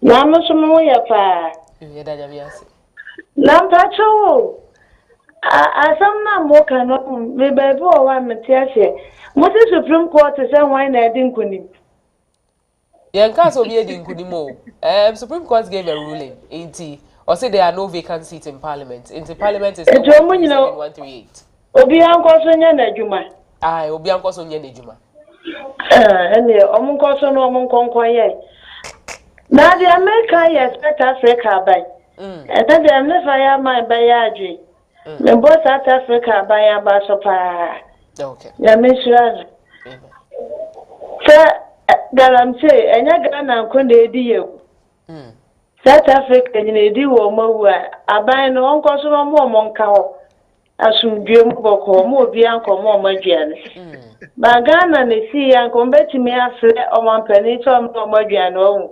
Namu sumuye pa. Yeda nyami ase. Lampacho. Asam na moka no me baby o wa metiase. Mo se Supreme Court say why na edi nkuni. Yen ka so bi edi nkuni mo. Supreme Court gave a ruling inti or say there are no vacant seats in parliament. Into parliament is 138. Obi anko so nya na adwuma. Ai, obi anko so nya na adwuma. Ene omunko so no omunko ye. Na the America expect Africa by. And then the America my by adwi. Me both South Africa by abaso pa. Okay. Ya me sure. Galamse enya Ghana nkonde edi yeku. South Africa nyina edi wo mawu aban no onko so no mo nka ho. Asumdwe mu boko mo obi anko mo maduane. Ba Ghana na si ya nko betimi afre omampani to mo maduane owu.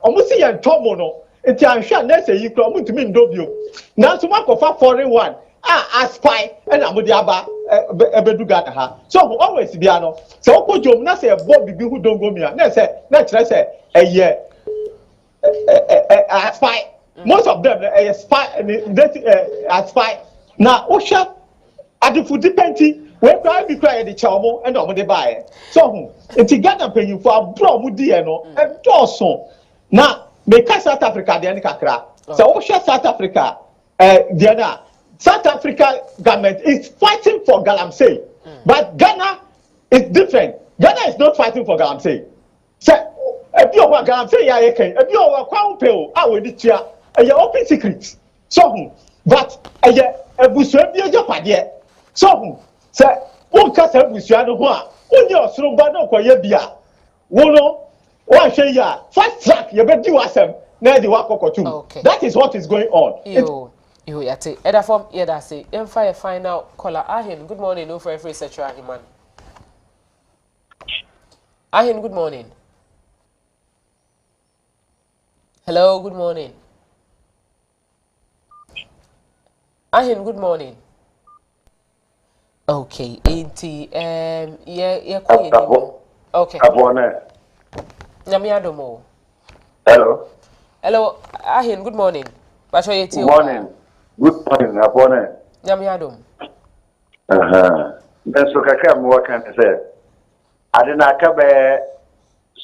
Omo si ya ntomo no enti anhwa na se yi kro omo ntimi ndobio. Na so makofa foreign one aspy and amudi aba ebedu Ghana ha. So always bia no se okojom na se ebo bibi hu dongomia na se na kire se eye aspy. Most of them spy aspy. Na osha adifudi penti we cry be cry the chawmo and omo de buy. So enti Ghana penyin for abro mu die no e doso na make South Africa de kakra. So osha South Africa Diana, South Africa government is fighting for Galamsey, but Ghana is different. Ghana is not fighting for Galamsey. So, if you want Galamsey, if you want Crown Pale, I will teach you a open secret. So, but a Buswebia Japadia. So, sir, one castle Busiano, one your Srumbano Koyabia. Wono, one share, fast track, you bet you ask them, near the Wako too. That is what is going on. You yate eda form yeda say emfa final caller Arhin. Good morning, no for every such Arhin man. Arhin, good morning. Hello, good morning. Arhin, good morning. Okay, ain't okay. Nyami adomo. Hello. Hello, Arhin, good morning. Good morning. Good morning, Apone. Nyami adom. Then so kakra mo kan say adena aka be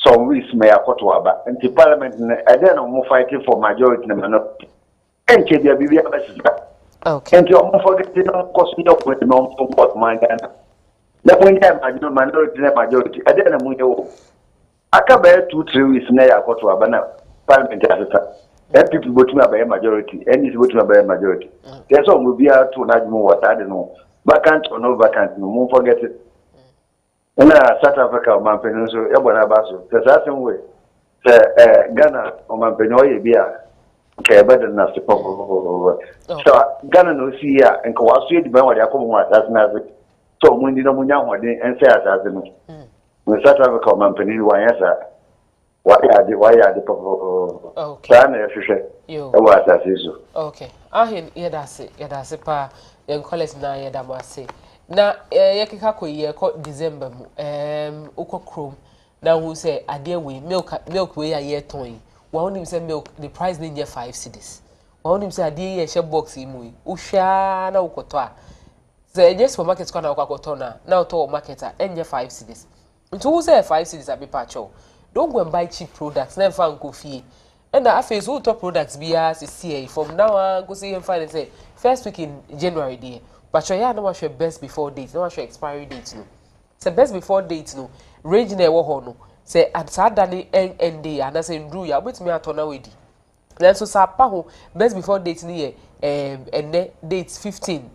some weeks may akoto aba. Nti parliament e dey no mo fighting for majority na no. Enche dia bibia ba. Okay. And you forget to cost me up with non support my Ghana. That when you majority, I didn't know. I can bear 2-3 weeks now. I got to Abana Parliament Africa. And people go to me by a majority, and it's go to me by a majority. There's all will be out to not more what I don't know. Vacant or no vacant, no more forget it. And South Africa, my peninsula, Ebona Basso, the same way. Ghana, or my peninsula. Okay, better than us. So Ghana no see ya and Quarcoo the man what they come what that's not so when you know when you and say as when South Africa man penny one answer why are the people okay you was as is okay Arhin that's it pa en college na ye da say na ye keka ko ye ko December mu uko chrome na who say ade we milk we ye ton one him say milk the price near 5 cedis. One him say ade ye share box imu. Usha na ukoto a. Say just for market na ukoto na to market a enye 5 cedis. Nti who say 5 cedis a be pacho. Don't go and buy cheap products. Na fa nko fie. And na afa so top products bia see from now on go see him find say first week in January there. Pacho ya na wa share best before date, na wa share expiry date no. Say best before date no. Range na e wo ho no. Say at sadani ND and I say Ndru ya wait me atona wedi. Then so sapa ho best before date ni and date 15th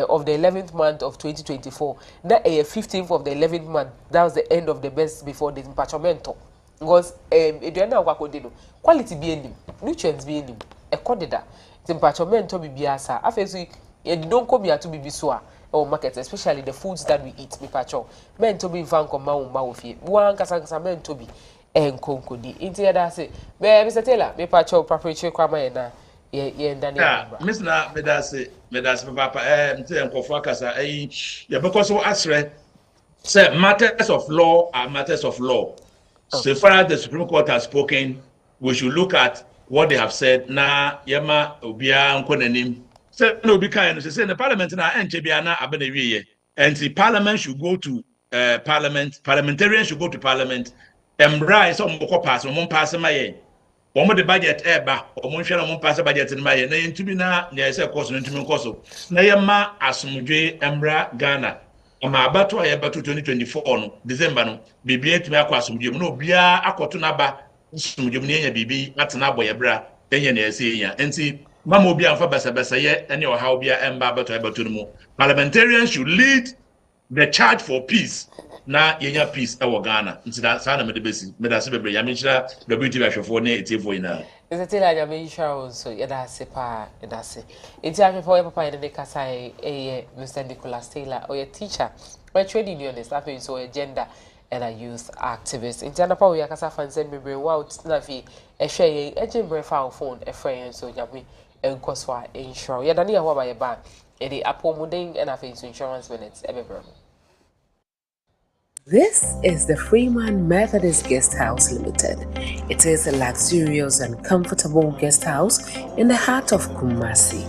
of the 11th month of 2024. That 15th of the 11th month, that was the end of the best before date patchomento. Because eduana kwakode no quality be enim, nutrients be enim, ekodeda. Patchomento be biasa. Afesu you don't come here to be bisua. Or market, especially the foods that we eat, me pacho. Men to be fan come ma ofie. One kasa men to be konkodi. Inti da say, me Mr. Taylor, me pacho preparatory kwama na ye ndani. Miss na me da say papa nti enkofo kasa ye because so asre say matters of law are matters of law. So far as the Supreme Court has spoken, we should look at what they have said. Na yema obia nkonanim. Say no be kind. Say the parliament na enchebia na abenewiye. And the parliament should go to parliament. Parliamentarians should go to parliament. Embra so mo pass mo pass maye. Omo the budget eba. Omo hwe na mo pass budget ni maye. Na yentumi na na say cost no ntumi nkoso. Na yema asomdwe embra Ghana. Ama abato ayebato 2024 no December no bibia tumi akọ asomdwe no obia akoto na ba asomdwe no nya bibi atena aboye bra enye na ese ya. Enti Mama obi amfa basa ye any or how bia emba abato no mu. Parliamentarians should lead the charge for peace. Na yenya peace e wo Ghana. Nti da sa na me de besi. Me da se bebre ya me hira WT ahwefo na etifo ina. Is it like me hira so ya da se pa ya da se. Enti ahwefo ya papa ene kasa Mr. Nicholas Taylor or your teacher. Or trade unionist after so a gender and a youth activist. In Janapa, we are Casa fan send me bring out Navi, a share, a jimbre found phone, a friend, so Yami, and Coswa insure. Yadania, what by a ban, and the Apple Mudding and a face insurance minutes, ever. This is the Freeman Methodist Guest House Limited. It is a luxurious and comfortable guest house in the heart of Kumasi.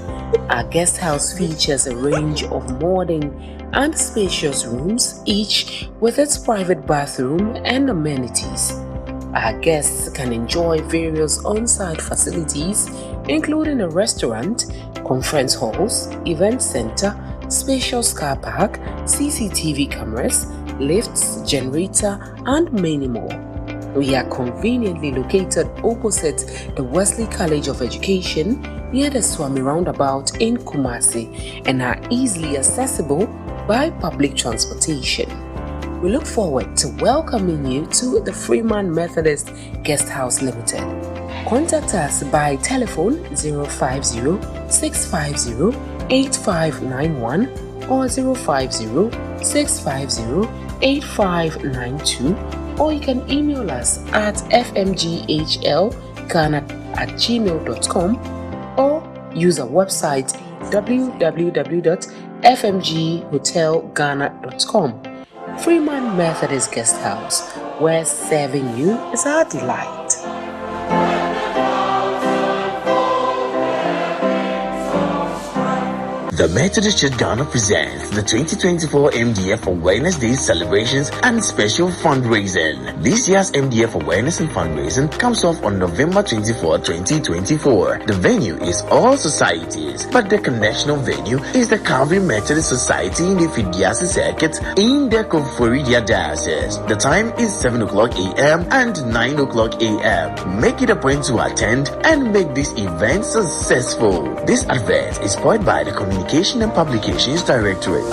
Our guest house features a range of modern and spacious rooms, each with its private bathroom and amenities. Our guests can enjoy various on-site facilities, including a restaurant, conference halls, event center, spacious car park, CCTV cameras, lifts, generator, and many more. We are conveniently located opposite the Wesley College of Education near the Swami Roundabout in Kumasi and are easily accessible by public transportation. We look forward to welcoming you to the Freeman Methodist Guest House Limited. Contact us by telephone 050-650-8591 or 050-650-8592, or you can email us at fmghlghana@gmail.com or use our website www.fmghotelghana.com. Freeman Methodist Guest House, where serving you is our delight. The Methodist Church Ghana presents the 2024 MDF Awareness Day celebrations and special fundraising. This year's MDF Awareness and Fundraising comes off on November 24, 2024. The venue is all societies, but the connectional venue is the Calvary Methodist Society in the Fidiasi Circuit in the Konforidia Diocese. The time is 7 o'clock a.m. and 9 o'clock a.m. Make it a point to attend and make this event successful. This advert is spoiled by the Communication and Publications Directorate.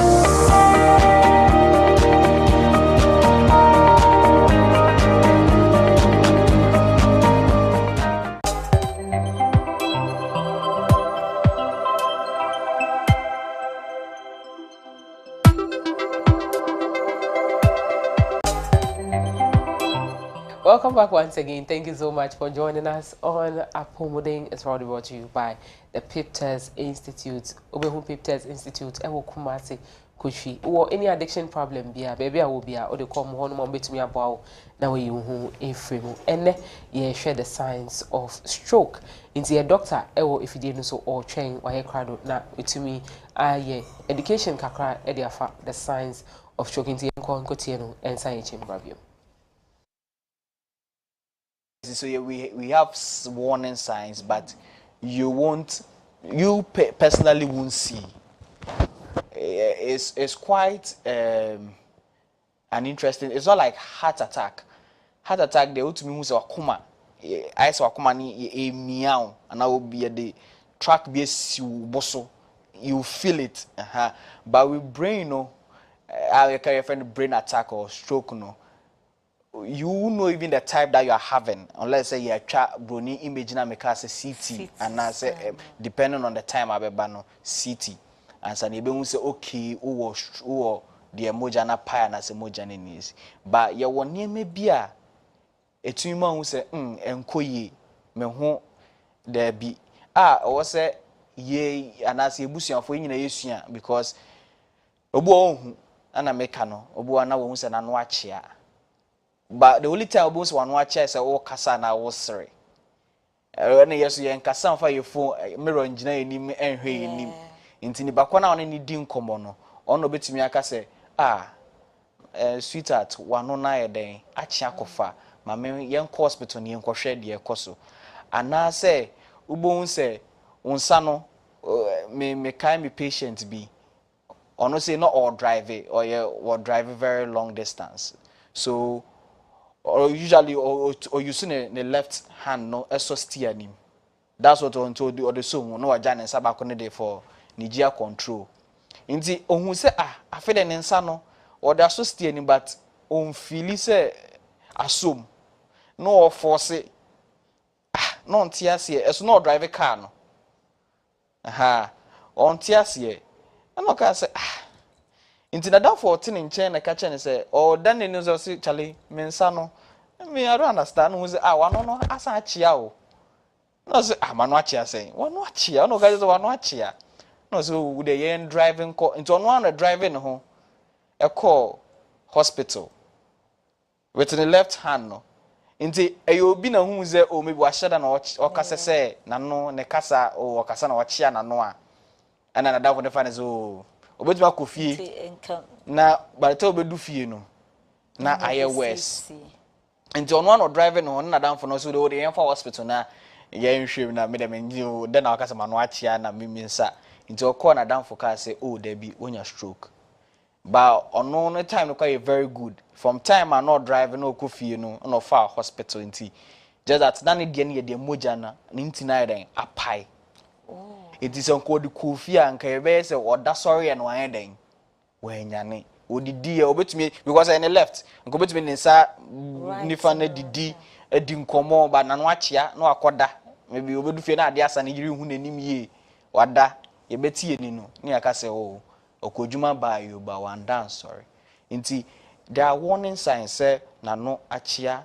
Welcome back once again. Thank you so much for joining us on Apomoding. It's proudly brought to you by the Pipters Institute. Obehu Pipters Institute. Ewo Kumasi Kushi. Or any addiction problem be baby I will be or the come home on between about now you who a free and ye share the signs of stroke. Into a doctor ewo if you didn't so or train or a crowd na with me education kakra ediafa the signs of stroke into Kotieno and science chamber. So yeah, we have warning signs, but you personally won't see. It's quite an interesting. It's not like heart attack. Heart attack they ultimately means wakuma. I say wakuma ni a meow, and I will be at the track be boso. You feel it, but with brain I carry a friend brain attack or stroke you know even the type that you are having, unless say you are brony image na make us CT, and I say depending on the time I be bano CT, and so you say okay, or the emoji na pie na se emoji ni is, but you want near me bia, etuma who say enkoye me ho there be or say ye and I say busuan for you na yesua because obu ohun ana make no obu ana wo say na no achia. But the only time boss one watch is all kasa na was sorry. When yes you kasa for your phone mirror engineer nim enhwe nim. Nti ni bakwa na oni di nkomo no. Ono betimi aka say sweetheart wano na ye den achi akofa ma me yen hospital ni enkohwe de ekoso. Ana say ubon say unsa no me kind me patient be. Ono say not all drive or you drive very long distance. So or usually or using the left hand no eso steer nim. That's what on told the other so no ajan and sabako ne for Nigeria control. Inti ohun say I feel den nsa no or the so steer nim but on feel say assume no force no ntiase eso no drive a car no. On tiase and no can say Into the down 14 in chain a catch and say, oh, then the news of Charlie, Mensano. Me, I don't understand who's one no as a chiao. No, I'm not watching saying, one watch here, no guys, one watch here. No, so would they end driving into one driving home a call hospital with the left hand. No, into a you been a who's there, or maybe wash and watch or cassa say, Nano, Necasa or Cassana watch here, Nanoa. And then I don't find as Obet ma kofi na by the time do fie no na aye west nti on one driving on na down for no so dey for hospital na ye nhwem na me dem nji then na akasa ma no achia na me nsa nti o call na down for car say oh there be onya stroke but on no time no quite very good from time I not driving no kofi no no far hospital nti just that na ne de na moja na nti na den apai. It is on called Kofi and Kayabes or that sorry and why then when Yanni would the dear obey me because I left and go between inside Nifane the D a dincomo but Nanwachia no aquada maybe you would fear that and you who name ye or that ye betty no near Castle or could you buy you by one dance sorry. Inti there are warning signs say Nano Achia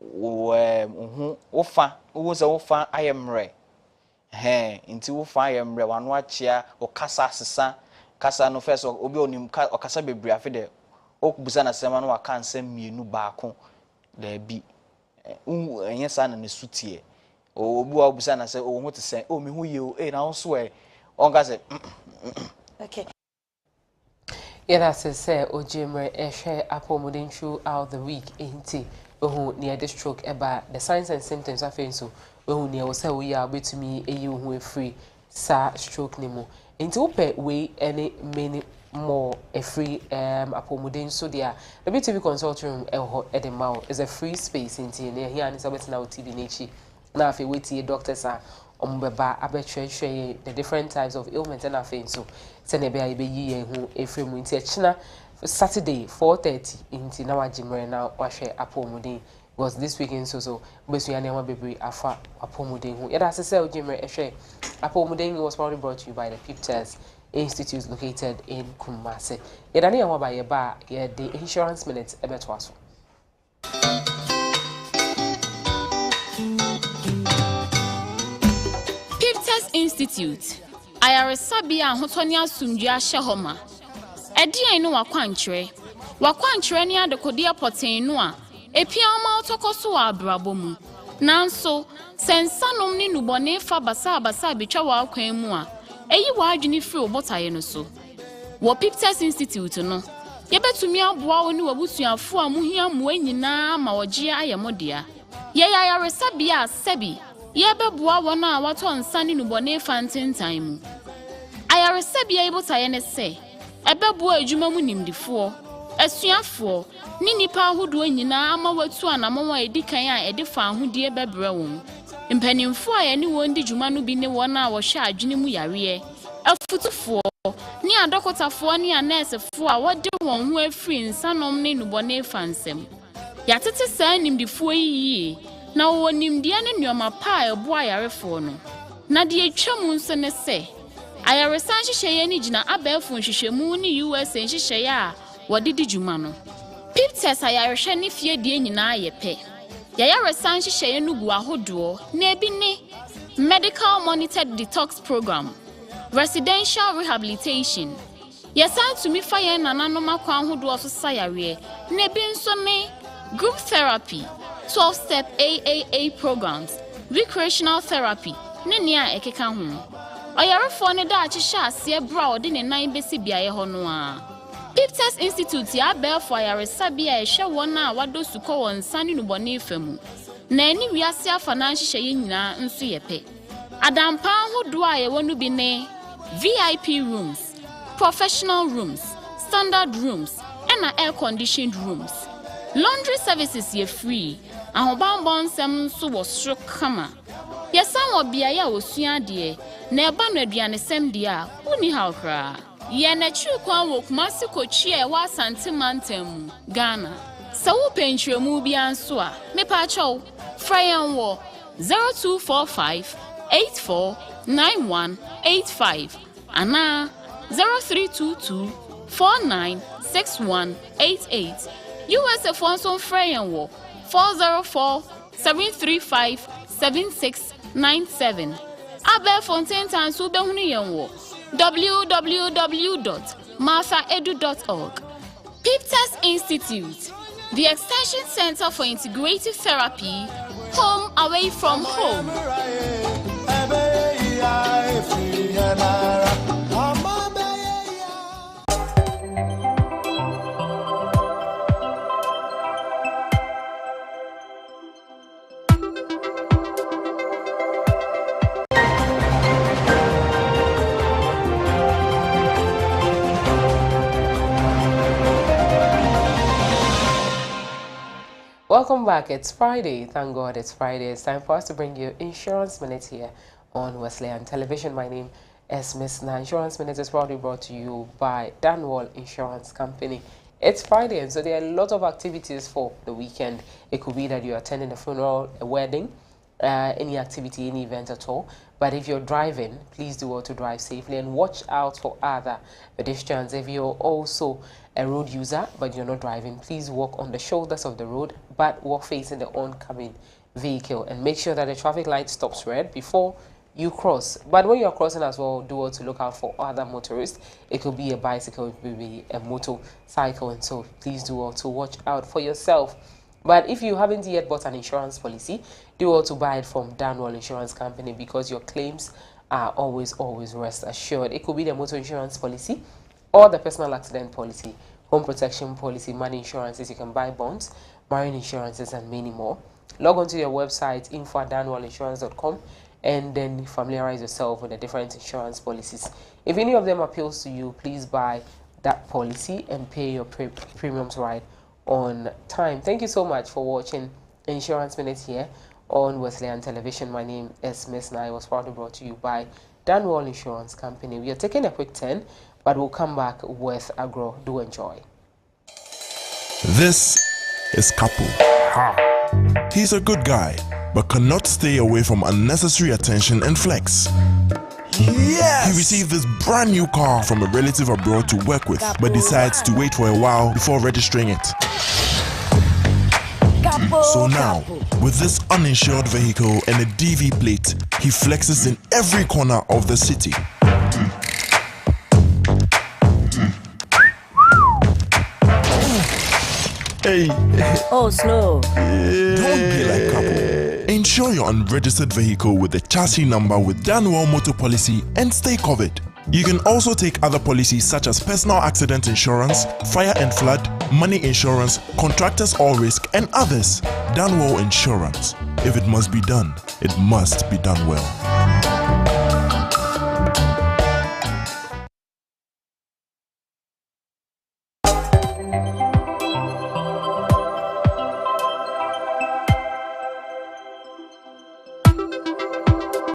Ofa who was ofa I am right. Inti wo fa yemre wanu achia o kasa sesa kasa no first obi onim o kasa bebre afi de o busa na sema no aka nsem mienu baako da bi enye sa na ne sutie o obi o busa na se o ho te se o me hu ye o na so onga say okay. Yeah, that's it, sir. Ojimre share apomodin throughout the week into near the stroke about the signs and symptoms of so near was how we are to me a you who free sa stroke nemo into open way any many more a free apomodin so there the BTV consult room at the mouth is a free space in near here and it's about now TV nature now if you wait here doctors are ombeba abetre the different types of ailments and afin so send be ye who a free winter china Saturday 4:30 into now Jimre now washe apomodin was this weekend so besu ya baby afa apomodin who yada say Jimre ehwe apomodin was probably brought to you by the Piptest Institute located in Kumasi. Yada ne ya ba ba ye the insurance minutes ebeto aso. Piptest Institute ayaresabia ahotonia sumdua hye Edian no wakwankyere ni adekodia poten no a epiama otokoso wa abrabomu nanso sensanom ni nubone fa basa betwa wa akwan mu a eyi wa adwene firi obotaye no so wo Piptest Institute no yebetumi aboa wo ni wabusuafo a muhia mo anyina ma wogye ayemodea ye yayaresabia asebi yebeboa wo na wato nsa ni nubone fa ntentan mu ayaresabia ibotaye ne se ebebu adwuma mu nimdifo asuafo ni nipa ahodo nyina ama watu anamwa edikan a edifa ahodie bebre won mpanimfo a ye ne won di dwuma no bi ne won a wo hwe adwene mu yare afutufo ni adokotafo ni anesefo a wode won ho afiri nsanom ne nubone fansem yatete saa nimdifo yi na wo nimdia ne nuoma pa ebo ayarefo no na de atwam nso ne se ayaresan hyehyeye ni gina abefo hyehyemu ni USA hyehyeye a wodidi dwuma no Piptest ayarehwe ni fie die nyina ayepe yayaresan hyehyeye no gu ahodo na ebi ni medical monitored detox program residential rehabilitation yesan tumi fa ye nananom akwa ahodo so sayare na ebi nso ni group therapy 12-step AAA programs recreational therapy ne nia ekeka ho Oyarefo ne da achihye ase bra ode ne nan besi biaye ho no a Piptest Institute ya abefo ayaresabia ehwe won a wado suko won sane nubone famu na ani wiase afa na nhyehyeye nyina nso yepe adampa hodo a ye wonu bi ne VIP rooms professional rooms standard rooms and air conditioned rooms laundry services ye free ahobambon sem so wo sro kama yesan obiaye a osua de na eba no aduane sem de a uni hawkra ye na chukwan wo Kumasi kochi e wa santimantem Ghana sawo pentremu bi anso a mepa chaw frayan wo 0245849185 ana 0322496188 USA Fonson frayan wo 404-735-7697 Abe Fontaine Tansu Behunu Yenwo www.𝗟𝗏𝗡𝗏.org Piptest Institute, the Extension Center for Integrative Therapy, home away from home. Welcome back. It's Friday. Thank God it's Friday. It's time for us to bring you Insurance Minute here on Wesleyan Television. My name is Miss Na. Insurance Minute is proudly brought to you by Danwall Insurance Company. It's Friday, and so there are a lot of activities for the weekend. It could be that you're attending a funeral, a wedding, any activity, any event at all. But if you're driving, please do well to drive safely and watch out for other pedestrians. If you're also a road user but you're not driving, please walk on the shoulders of the road but walk facing the oncoming vehicle and make sure that the traffic light stops red before you cross. But when you're crossing as well, do well to look out for other motorists. It could be a bicycle, it could be a motorcycle, and so please do well to watch out for yourself. But if you haven't yet bought an insurance policy, do well to buy it from Danwall Insurance Company because your claims are always rest assured. It could be the motor insurance policy or the personal accident policy, home protection policy, money insurances. You can buy bonds, marine insurances, and many more. Log on to your website info@danwallinsurance.com and then familiarize yourself with the different insurance policies. If any of them appeals to you, please buy that policy and pay your premiums right on time. Thank you so much for watching Insurance Minutes here on Wesleyan Television. My name is 𝗟𝗏𝗡. It was proudly brought to you by 𝗟𝗏𝗡𝗏 Insurance Company. We are taking a quick turn, but we'll come back with Agro. Do enjoy. This is 𝗟𝗏𝗡. He's a good guy, but cannot stay away from unnecessary attention and flex. Yes! He received this brand new car from a relative abroad to work with, but decides to wait for a while before registering it. So now, with this uninsured vehicle and a DV plate, he flexes in every corner of the city. Hey. Oh, slow. Don't be like 𝗟𝗏𝗡. Insure your unregistered vehicle with the chassis number with 𝗟𝗏𝗡𝗏 Motor Policy and stay covered. You can also take other policies such as personal accident insurance, fire and flood, money insurance, contractors all risk, and others. 𝗟𝗏𝗡𝗏 Insurance. If it must be done, it must be done well.